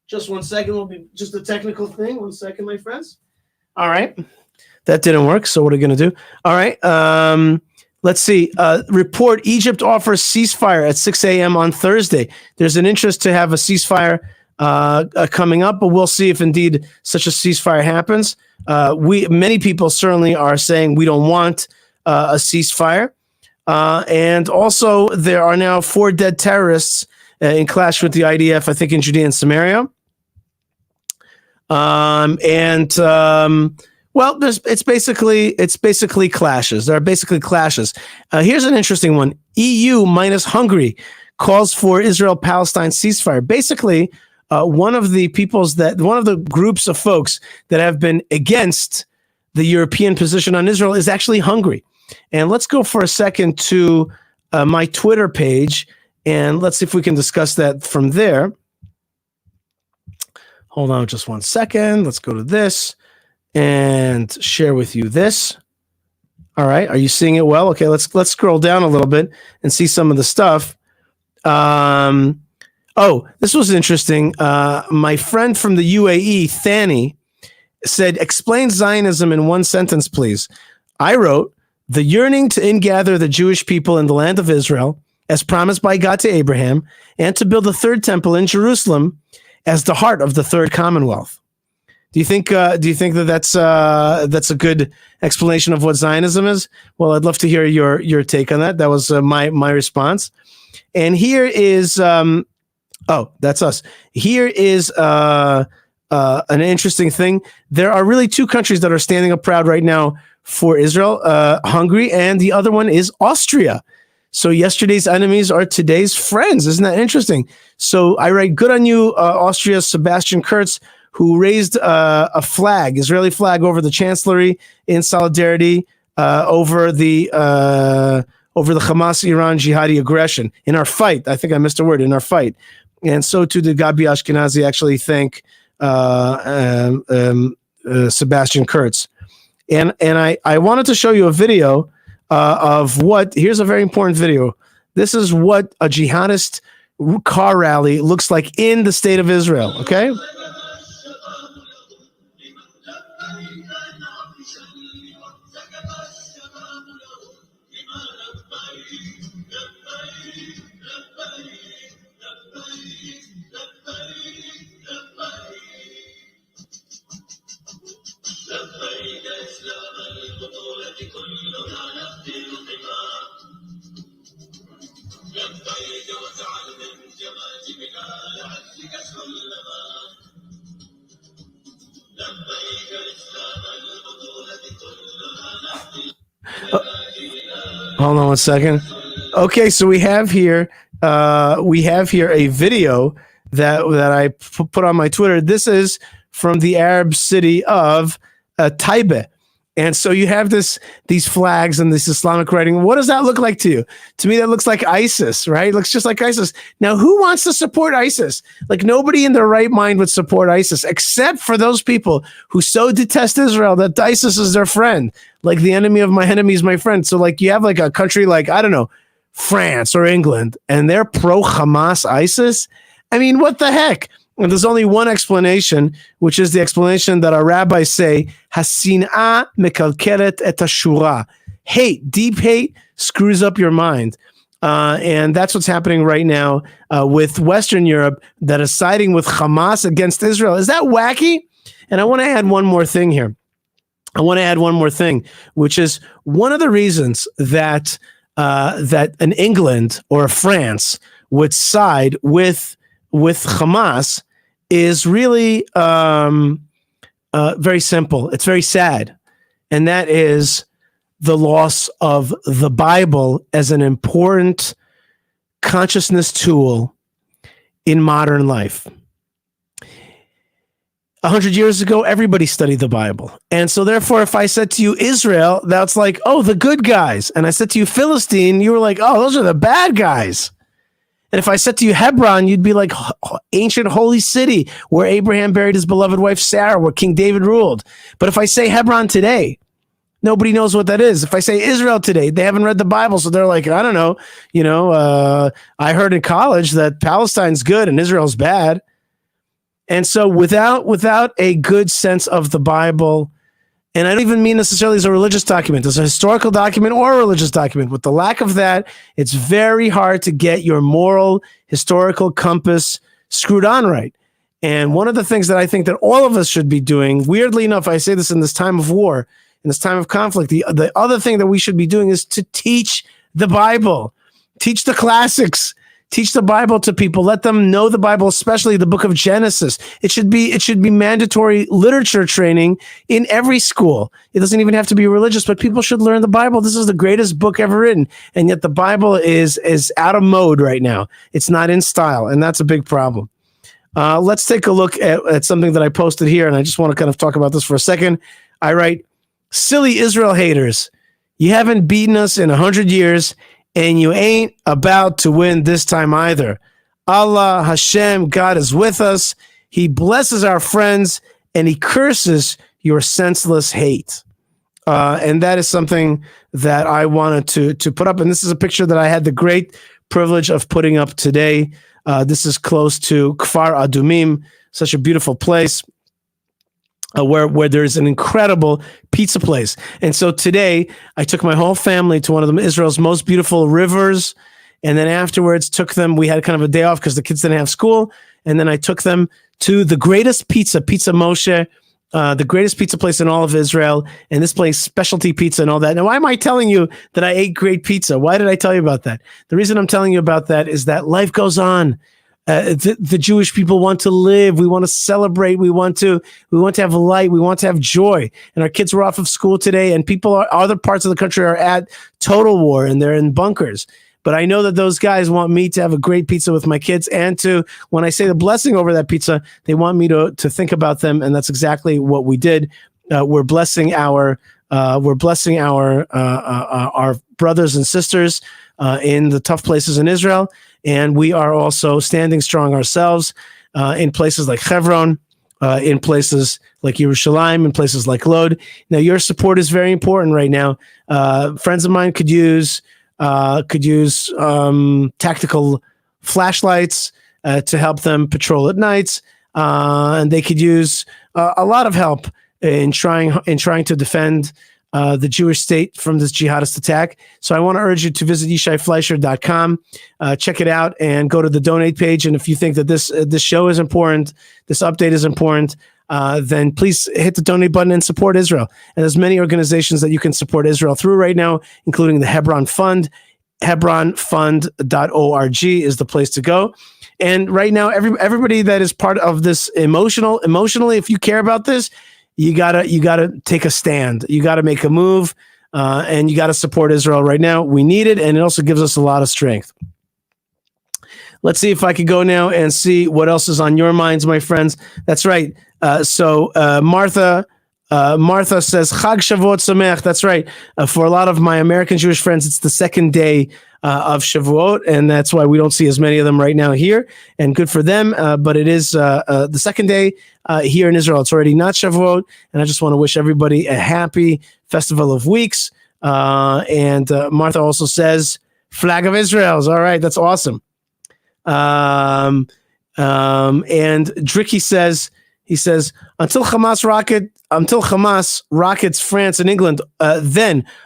Just 1 second. Will be just a technical thing. 1 second, my friends. All right. That didn't work. So what are we going to do? All right. Let's see. Report Egypt offers ceasefire at 6 a.m. on Thursday. There's an interest to have a ceasefire coming up, but we'll see if indeed such a ceasefire happens. Many people certainly are saying we don't want a ceasefire. And also, there are now 4 dead terrorists in clash with the IDF, I think, in Judea and Samaria. Well, it's basically clashes. There are basically clashes. Here's an interesting one. EU minus Hungary calls for Israel-Palestine ceasefire. Basically, one of the groups of folks that have been against the European position on Israel is actually Hungary. And let's go for a second to my Twitter page, and let's see if we can discuss that from there. Hold on just 1 second. Let's go to this and share with you this. All right. Are you seeing it well? Okay, let's scroll down a little bit and see some of the stuff. Oh, this was interesting. My friend from the UAE, Thani, said, explain Zionism in 1 sentence, please. I wrote, the yearning to ingather the Jewish people in the land of Israel, as promised by God to Abraham, and to build a third temple in Jerusalem as the heart of the third commonwealth. Do you think that that's a good explanation of what Zionism is? Well, I'd love to hear your take on that. That was my response. And here is that's us. Here is an interesting thing. There are really 2 countries that are standing up proud right now for Israel, Hungary, and the other one is Austria. So yesterday's enemies are today's friends. Isn't that interesting? So I write, good on you, Austria's Sebastian Kurz, who raised a flag, Israeli flag, over the chancellery in solidarity over the Hamas-Iran jihadi aggression in our fight. I think I missed a word, in our fight. And so too did Gabi Ashkenazi actually thank Sebastian Kurz. And I wanted to show you a video of here's a very important video. This is what a jihadist car rally looks like in the state of Israel, okay? Hold on 1 second. Okay, so we have here a video that I put on my Twitter. This is from the Arab city of Taiba, And so you have these flags and this Islamic writing. What does that look like to you? To me, that looks like ISIS, right? It looks just like ISIS. Now, who wants to support ISIS? Like nobody in their right mind would support ISIS, except for those people who so detest Israel that ISIS is their friend. Like the enemy of my enemy is my friend. So like you have like a country like, I don't know, France or England, and they're pro-Hamas ISIS. I mean, what the heck? And there's only one explanation, which is the explanation that our rabbis say, Hasin'a mekalkeret et hashura. Hate, deep hate, screws up your mind. And that's what's happening right now with Western Europe that is siding with Hamas against Israel. Is that wacky? And I want to add one more thing here. Which is one of the reasons that that an England or a France would side with Hamas is really very simple. It's very sad. And that is the loss of the Bible as an important consciousness tool in modern life. 100 years ago, everybody studied the Bible. And so therefore, if I said to you Israel, that's like, oh, the good guys. And I said to you Philistine, you were like, oh, those are the bad guys. And if I said to you Hebron, you'd be like ancient holy city where Abraham buried his beloved wife Sarah, where King David ruled. But if I say Hebron today, nobody knows what that is. If I say Israel today, they haven't read the Bible, so they're like, I don't know. I heard in college that Palestine's good and Israel's bad. And so without a good sense of the Bible, and I don't even mean necessarily as a religious document, as a historical document or a religious document. With the lack of that, it's very hard to get your moral, historical compass screwed on right. And one of the things that I think that all of us should be doing, weirdly enough, I say this in this time of war, in this time of conflict, the other thing that we should be doing is to teach the Bible, teach the classics, teach the Bible to people. Let them know the Bible, especially the book of Genesis. It should be mandatory literature training in every school. It doesn't even have to be religious, but people should learn the Bible. This is the greatest book ever written. And yet the Bible is out of mode right now. It's not in style. And that's a big problem. Let's take a look at something that I posted here. And I just want to kind of talk about this for a second. I write, silly Israel haters. You haven't beaten us in 100 years. And you ain't about to win this time either. Allah, Hashem, God is with us. He blesses our friends and he curses your senseless hate. And that is something that I wanted to put up. And this is a picture that I had the great privilege of putting up today. This is close to Kfar Adumim, such a beautiful place. Where there's an incredible pizza place. And so today I took my whole family to one of Israel's most beautiful rivers. And then afterwards we had kind of a day off because the kids didn't have school. And then I took them to the greatest Pizza Moshe, the greatest pizza place in all of Israel. And this place, specialty pizza and all that. Now, why am I telling you that I ate great pizza? Why did I tell you about that? The reason I'm telling you about that is that life goes on. The Jewish people want to live. We want to celebrate. We want to have light. We want to have joy. And our kids were off of school today, and other parts of the country are at total war and they're in bunkers. But I know that those guys want me to have a great pizza with my kids, and when I say the blessing over that pizza, they want me to think about them, and that's exactly what we did. We're blessing our brothers and sisters in the tough places in Israel. And we are also standing strong ourselves in places like Hebron, in places like Yerushalayim, in places like Lod. Now, your support is very important right now. Friends of mine could use tactical flashlights to help them patrol at nights, and they could use a lot of help in trying to defend the Jewish state from this jihadist attack. So I want to urge you to visit yishaifleisher.com, check it out, and go to the donate page. And if you think that this show is important, this update is important, then please hit the donate button and support Israel. And there's many organizations that you can support Israel through right now, including the Hebron Fund. Hebronfund.org is the place to go. And right now, everybody that is part of this emotionally, if you care about this, you gotta take a stand. You gotta make a move, and you gotta support Israel right now. We need it, and it also gives us a lot of strength. Let's see if I could go now and see what else is on your minds, my friends. That's right. So Martha Martha says, Chag Shavuot Sameach. That's right. For a lot of my American Jewish friends, it's the second day of Shavuot, and that's why we don't see as many of them right now here, and good for them. But it is the second day here in Israel. It's already not Shavuot, and I just want to wish everybody a happy Festival of Weeks. And Martha also says, Flag of Israel. All right, that's awesome. And Dricky says, until Hamas rockets France and England,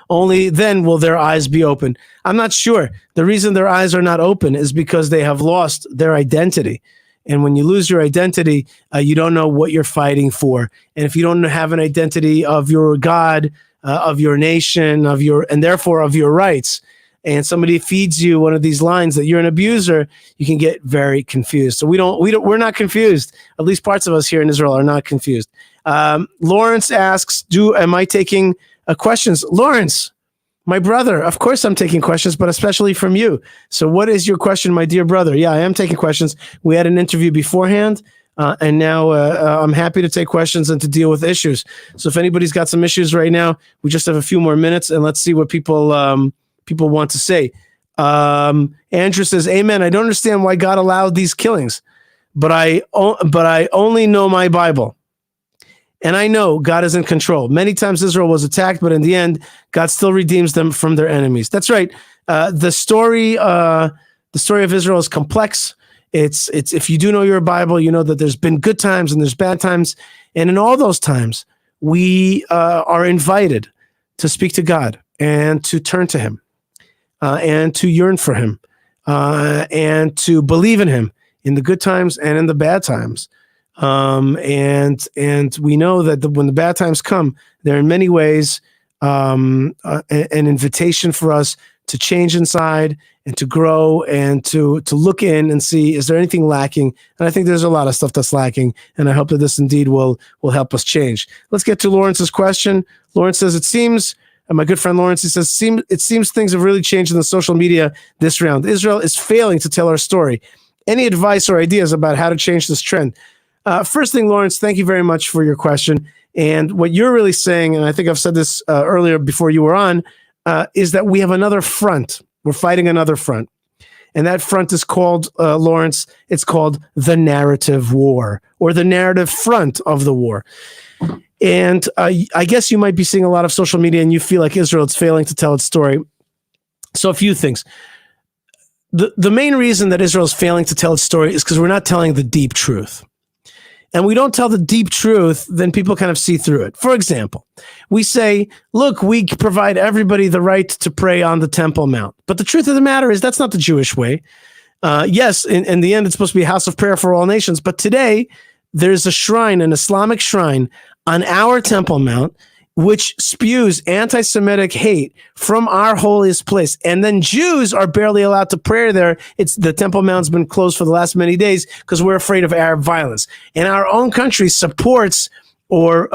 only then will their eyes be open. I'm not sure. The reason their eyes are not open is because they have lost their identity. And when you lose your identity, you don't know what you're fighting for. And if you don't have an identity of your God, of your nation, and therefore of your rights, and somebody feeds you one of these lines that you're an abuser, you can get very confused. So we're not confused. At least parts of us here in Israel are not confused. Lawrence asks, am I taking questions? Lawrence, my brother, of course I'm taking questions, but especially from you. So what is your question, my dear brother? Yeah, I am taking questions. We had an interview beforehand, and now I'm happy to take questions and to deal with issues. So if anybody's got some issues right now, we just have a few more minutes, and let's see what people want to say. Andrew says, amen. I don't understand why God allowed these killings, but I only know my Bible. And I know God is in control. Many times Israel was attacked, but in the end, God still redeems them from their enemies. That's right. The story of Israel is complex. It's if you do know your Bible, you know that there's been good times and there's bad times. And in all those times, we are invited to speak to God and to turn to him. And to yearn for him, and to believe in him in the good times and in the bad times. And we know that when the bad times come, they're in many ways an invitation for us to change inside and to grow and to look in and see, is there anything lacking? And I think there's a lot of stuff that's lacking, and I hope that this indeed will help us change. Let's get to Lawrence's question. Lawrence says, it seems, and my good friend Lawrence, he says, it seems things have really changed in the social media this round. Israel is failing to tell our story. Any advice or ideas about how to change this trend? First thing, Lawrence, thank you very much for your question. And what you're really saying, and I think I've said this earlier before you were on, is that we have another front. We're fighting another front. And that front is called, Lawrence, it's called the narrative war, or the narrative front of the war. And I guess you might be seeing a lot of social media and you feel like Israel is failing to tell its story. So a few things. The main reason that Israel is failing to tell its story is because we're not telling the deep truth. And we don't tell the deep truth, then people kind of see through it. For example, we say, look, we provide everybody the right to pray on the Temple Mount. But the truth of the matter is that's not the Jewish way. Yes, in the end, it's supposed to be a house of prayer for all nations. But today, there's a shrine, an Islamic shrine, on our Temple Mount, which spews anti-Semitic hate from our holiest place. And then Jews are barely allowed to pray there. The Temple Mount's been closed for the last many days because we're afraid of Arab violence. And our own country supports or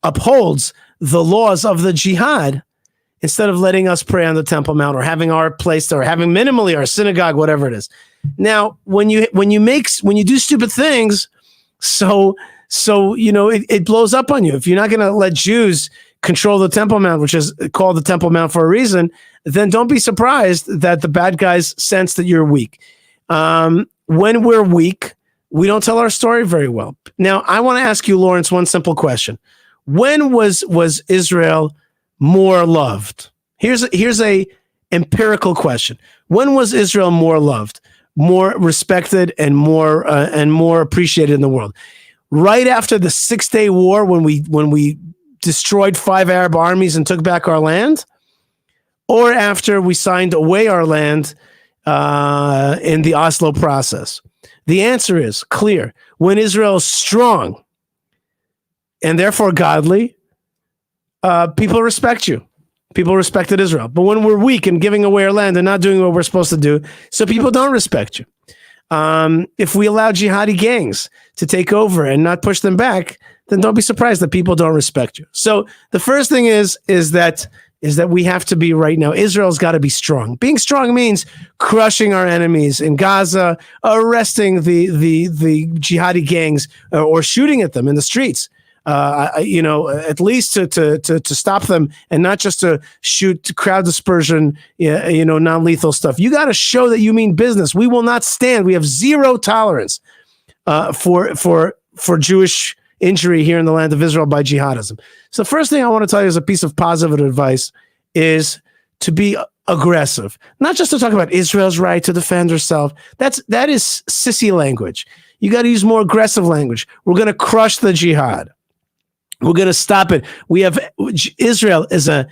upholds the laws of the jihad instead of letting us pray on the Temple Mount or having our place there, or having minimally our synagogue, whatever it is. Now, when you do stupid things, so it blows up on you. If you're not going to let Jews control the Temple Mount, which is called the Temple Mount for a reason, then don't be surprised that the bad guys sense that you're weak. When we're weak, we don't tell our story very well. Now, I want to ask you, Lawrence, one simple question. When was Israel more loved? Here's a empirical question. When was Israel more loved, more respected, and more appreciated in the world? Right after the 6-Day War, when we destroyed 5 Arab armies and took back our land, or after we signed away our land in the Oslo process? The answer is clear. When Israel is strong and therefore godly, people respect you. People respected Israel. But when we're weak and giving away our land and not doing what we're supposed to do, so people don't respect you. If we allow jihadi gangs to take over and not push them back, then don't be surprised that people don't respect you. So the first thing is that is that we have to be right now. Israel's got to be strong. Being strong means crushing our enemies in Gaza, arresting the jihadi gangs, or shooting at them in the streets. At least to stop them, and not just to shoot crowd dispersion, non-lethal stuff. You got to show that you mean business. We will not stand. We have zero tolerance for Jewish injury here in the land of Israel by jihadism. So the first thing I want to tell you as a piece of positive advice is to be aggressive, not just to talk about Israel's right to defend herself. That is sissy language. You got to use more aggressive language. We're going to crush the jihad. We're going to stop it. Israel is a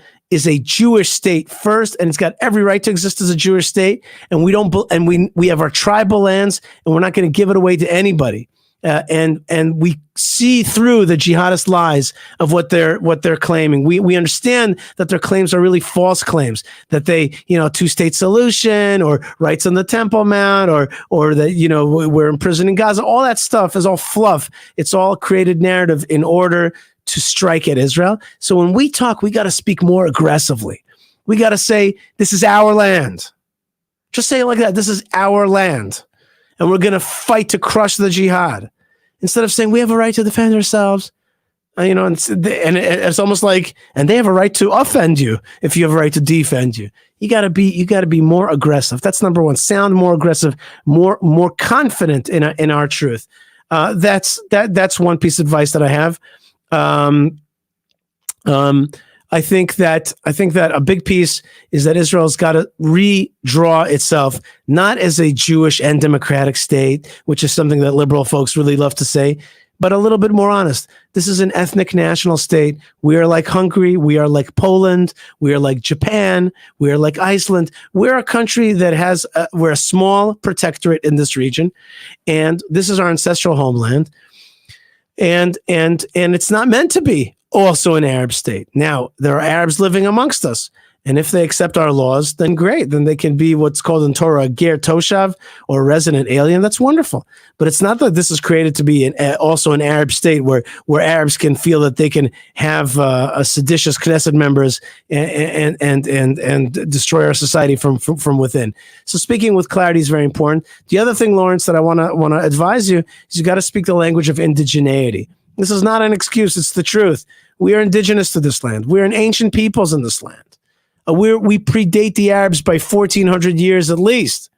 Jewish state first, and it's got every right to exist as a Jewish state. And we have our tribal lands, and we're not going to give it away to anybody. And we see through the jihadist lies of what they're claiming. We understand that their claims are really false claims, that they, two-state solution, or rights on the Temple Mount, or that, we're imprisoned in Gaza. All that stuff is all fluff. It's all created narrative in order to strike at Israel. So when we talk, we got to speak more aggressively. We got to say, this is our land. Just say it like that. This is our land. And we're going to fight to crush the jihad. Instead of saying we have a right to defend ourselves, and it's almost like, and they have a right to offend you if you have a right to defend you. You got to be more aggressive. That's number one. Sound more aggressive, more confident in our truth. That's one piece of advice that I have. I think that a big piece is that Israel's got to redraw itself, not as a Jewish and democratic state, which is something that liberal folks really love to say, but a little bit more honest. This is an ethnic national state. We are like Hungary. We are like Poland. We are like Japan. We are like Iceland. We're a country that we're a small protectorate in this region, and this is our ancestral homeland. And it's not meant to be also an Arab state. Now, there are Arabs living amongst us, and if they accept our laws, then great. Then they can be what's called in Torah a ger toshav, or a resident alien. That's wonderful. But it's not that this is created to be also an Arab state where Arabs can feel that they can have a seditious Knesset members and destroy our society from within. So speaking with clarity is very important. The other thing, Lawrence, that I want to advise you is you got to speak the language of indigeneity. This is not an excuse. It's the truth. We are indigenous to this land. We're an ancient peoples in this land. We predate the Arabs by 1,400 years at least.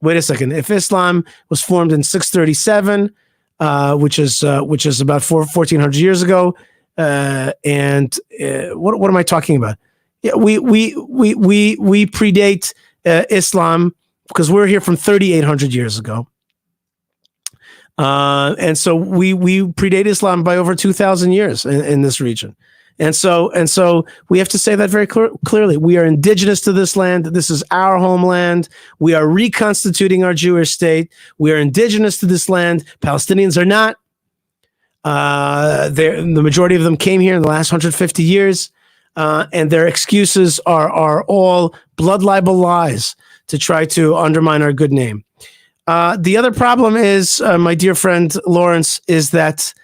Wait a second. If Islam was formed in 637, which is about 1,400 years ago, what am I talking about? Yeah, we predate Islam because we're here from 3,800 years ago. And so we predate Islam by over 2,000 years in this region. And so we have to say that very clearly. We are indigenous to this land. This is our homeland. We are reconstituting our Jewish state. We are indigenous to this land. Palestinians are not. The majority of them came here in the last 150 years, and their excuses are all blood libel lies to try to undermine our good name. The other problem is, my dear friend Lawrence, is that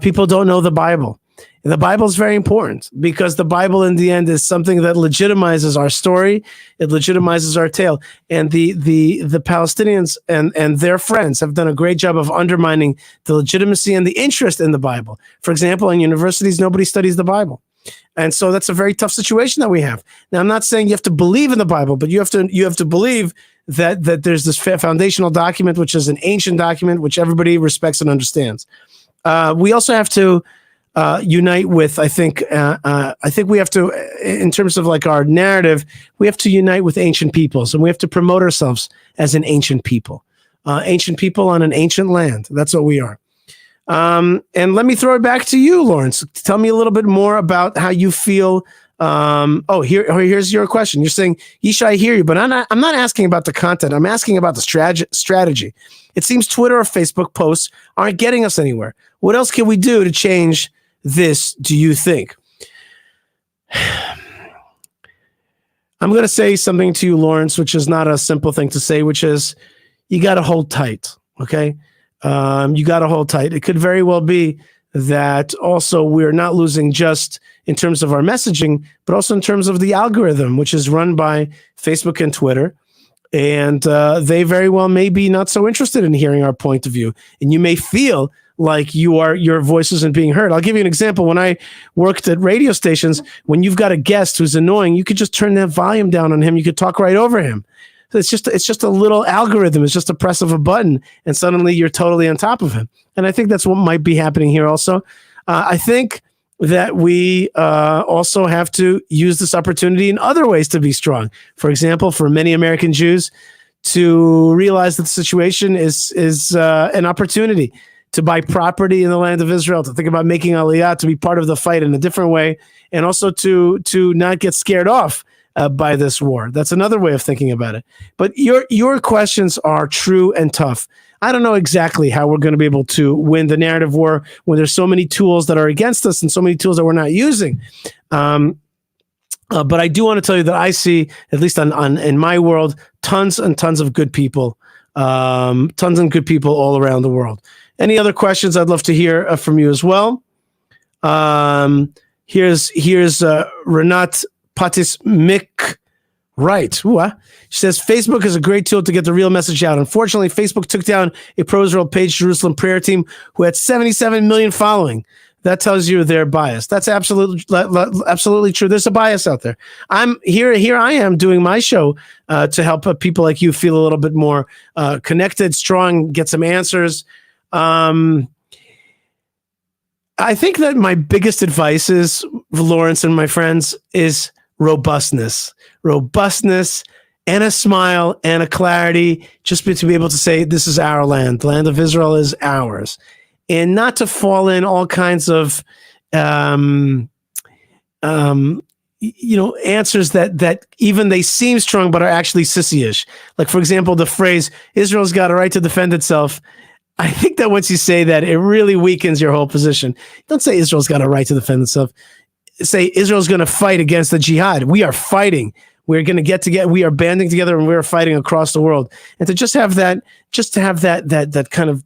people don't know the Bible. And the Bible is very important because the Bible, in the end, is something that legitimizes our story. It legitimizes our tale. And the Palestinians and their friends have done a great job of undermining the legitimacy and the interest in the Bible. For example, in universities, nobody studies the Bible. And so that's a very tough situation that we have. Now, I'm not saying you have to believe in the Bible, but you have to believe that there's this foundational document, which is an ancient document, which everybody respects and understands. We also have to unite with, I think we have to, in terms of like our narrative, we have to unite with ancient peoples, and we have to promote ourselves as an ancient people on an ancient land. That's what we are. And let me throw it back to you, Lawrence. Tell me a little bit more about how you feel. Here's your question. You're saying, Yisha, I hear you, but I'm not asking about the content. I'm asking about the strategy. It seems Twitter or Facebook posts aren't getting us anywhere. What else can we do to change this, do you think? I'm going to say something to you, Lawrence, which is not a simple thing to say, which is you got to hold tight, okay? You got to hold tight. It could very well be that also we're not losing just in terms of our messaging, but also in terms of the algorithm, which is run by Facebook and Twitter. And they very well may be not so interested in hearing our point of view. And you may feel like your voice isn't being heard. I'll give you an example. When I worked at radio stations, when you've got a guest who's annoying, you could just turn that volume down on him. You could talk right over him. So it's just a little algorithm. It's just a press of a button, and suddenly you're totally on top of him. And I think that's what might be happening here also. I think that we also have to use this opportunity in other ways to be strong. For example, for many American Jews to realize that the situation is an opportunity to buy property in the land of Israel, to think about making aliyah, to be part of the fight in a different way, and also to not get scared off by this war. That's another way of thinking about it. But your questions are true and tough. I don't know exactly how we're going to be able to win the narrative war when there's so many tools that are against us and so many tools that we're not using. But I do want to tell you that I see, at least in my world, tons and tons of good people, tons and good people all around the world. Any other questions? I'd love to hear from you as well. Here's Renat Patis-Mick. Right. She says, Facebook is a great tool to get the real message out. Unfortunately, Facebook took down a pro-Israel Page Jerusalem prayer team who had 77 million following. That tells you they're biased. That's absolutely true. There's a bias out there. I'm here. Here I am doing my show to help people like you feel a little bit more connected, strong, get some answers. I think that my biggest advice is, Lawrence and my friends, is robustness and a smile and a clarity, just to be able to say, this is our land. The land of Israel is ours. And not to fall in all kinds of, answers that even they seem strong, but are actually sissy-ish. Like, for example, the phrase, Israel's got a right to defend itself. I think that once you say that, it really weakens your whole position. Don't say Israel's got a right to defend itself. Say Israel's going to fight against the jihad. We are fighting. We're going to get together. We are banding together, and we are fighting across the world. And to just have that kind of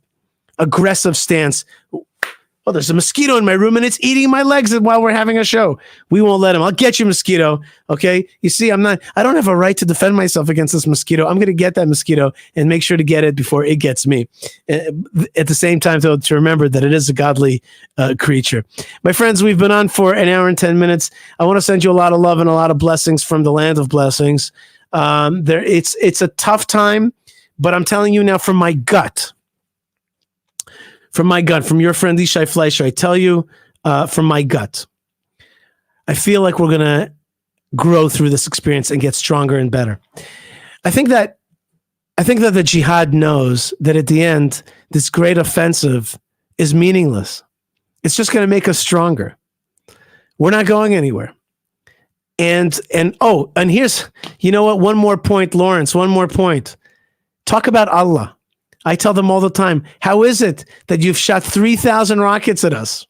aggressive stance. Oh, there's a mosquito in my room and it's eating my legs while we're having a show. We won't let him. I'll get you, mosquito. Okay. You see, I don't have a right to defend myself against this mosquito. I'm going to get that mosquito and make sure to get it before it gets me. At the same time, though, to remember that it is a godly creature. My friends, we've been on for an hour and 10 minutes. I want to send you a lot of love and a lot of blessings from the land of blessings. It's a tough time, but I'm telling you now from my gut, from your friend Yishai Fleisher, I tell you from my gut, I feel like we're going to grow through this experience and get stronger and better. I think that the jihad knows that at the end, this great offensive is meaningless. It's just going to make us stronger. We're not going anywhere. And here's, you know what? One more point, Lawrence, one more point. Talk about Allah. I tell them all the time, how is it that you've shot 3,000 rockets at us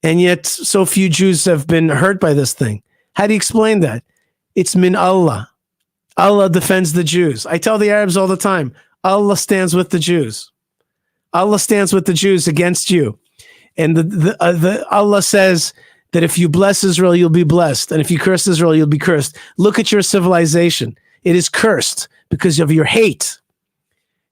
and yet so few Jews have been hurt by this thing? How do you explain that? It's min Allah. Allah defends the Jews. I tell the Arabs all the time, Allah stands with the Jews. Allah stands with the Jews against you. And the Allah says that if you bless Israel, you'll be blessed. And if you curse Israel, you'll be cursed. Look at your civilization. It is cursed because of your hate.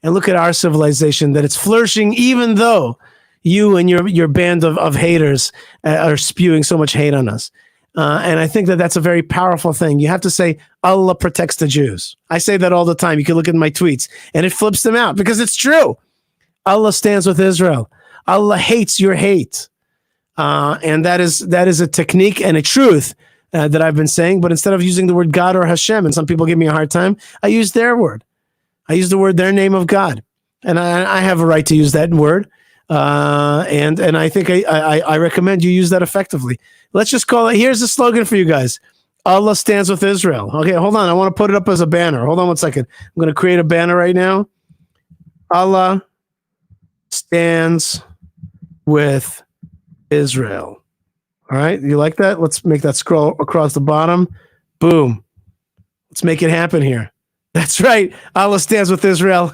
And look at our civilization, that it's flourishing even though you and your band of haters are spewing so much hate on us. And I think that that's a very powerful thing. You have to say, Allah protects the Jews. I say that all the time. You can look at my tweets and it flips them out because it's true. Allah stands with Israel. Allah hates your hate. And that is a technique and a truth that I've been saying. But instead of using the word God or Hashem, and some people give me a hard time, I use their word. I use the word, their name of God. And I have a right to use that word. And I think I recommend you use that effectively. Let's just call it, here's the slogan for you guys. Allah stands with Israel. Okay, hold on. I want to put it up as a banner. Hold on 1 second. I'm going to create a banner right now. Allah stands with Israel. All right, you like that? Let's make that scroll across the bottom. Boom. Let's make it happen here. That's right. Allah stands with Israel.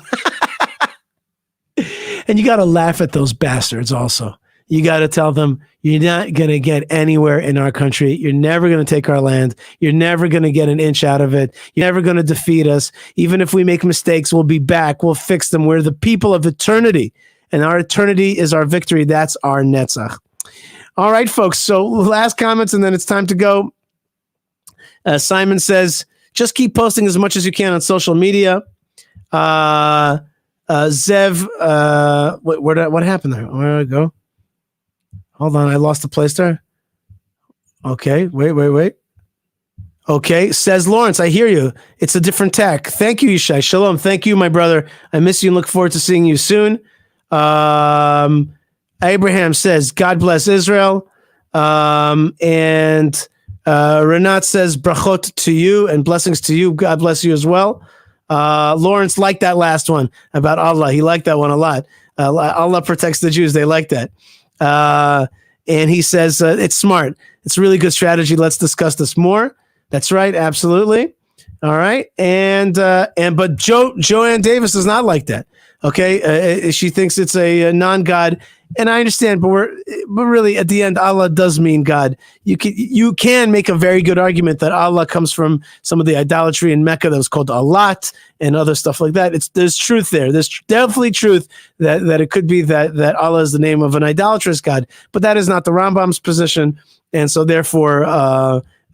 And you got to laugh at those bastards also. You got to tell them, you're not going to get anywhere in our country. You're never going to take our land. You're never going to get an inch out of it. You're never going to defeat us. Even if we make mistakes, we'll be back. We'll fix them. We're the people of eternity, and our eternity is our victory. That's our netzach. All right, folks. So last comments, and then it's time to go. Simon says, just keep posting as much as you can on social media. Zev, what happened there? Where did I go? Hold on, I lost the place there. Okay, wait. Okay, says Lawrence, I hear you. It's a different tack. Thank you, Yishai. Shalom. Thank you, my brother. I miss you and look forward to seeing you soon. Abraham says, God bless Israel. And Renat says, brachot to you and blessings to you. God bless you as well. Lawrence liked that last one about Allah. He liked that one a lot. Allah protects the Jews. They like that. And he says, it's smart. It's a really good strategy. Let's discuss this more. That's right. Absolutely. All right. But Joanne Davis is not like that. Okay. She thinks it's a non-God, and I understand, but really at the end, Allah does mean God. You can make a very good argument that Allah comes from some of the idolatry in Mecca that was called Alat and other stuff like that. There's truth there. There's definitely truth that it could be that Allah is the name of an idolatrous God, but that is not the Rambam's position. And so therefore,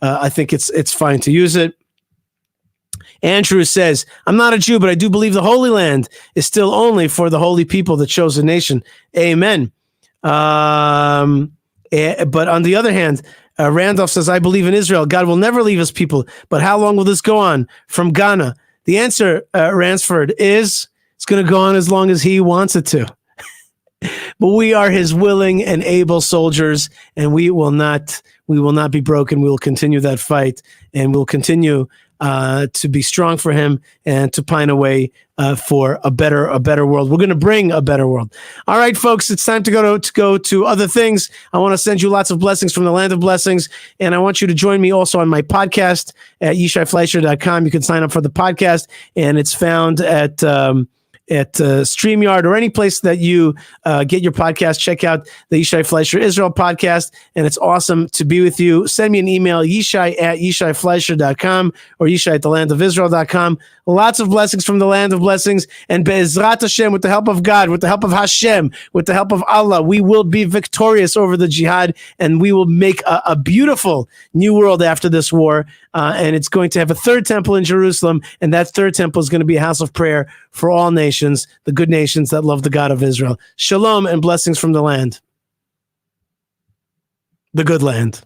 I think it's fine to use it. Andrew says, I'm not a Jew, but I do believe the Holy Land is still only for the holy people, the chosen nation. Amen. But on the other hand, Randolph says, I believe in Israel. God will never leave his people. But how long will this go on? From Ghana. The answer, Ransford, is it's going to go on as long as he wants it to. But we are his willing and able soldiers, and we will not be broken. We will continue that fight, and we'll continue to be strong for him and to pine away for a better world. We're going to bring a better world. All right, folks, it's time to go to other things. I want to send you lots of blessings from the land of blessings, and I want you to join me also on my podcast at yishaifleisher.com. You can sign up for the podcast, and it's found at StreamYard or any place that you get your podcast. Check out the Yishai Fleisher Israel podcast, and it's awesome to be with you. Send me an email, yishai@yishaifleisher.com or yishai@thelandofisrael.com. Lots of blessings from the land of blessings, and Be'ezrat Hashem, with the help of God, with the help of Hashem, with the help of Allah, we will be victorious over the jihad, and we will make a beautiful new world after this war. And it's going to have a third temple in Jerusalem, and that third temple is going to be a house of prayer for all nations, the good nations that love the God of Israel. Shalom and blessings from the land, the good land.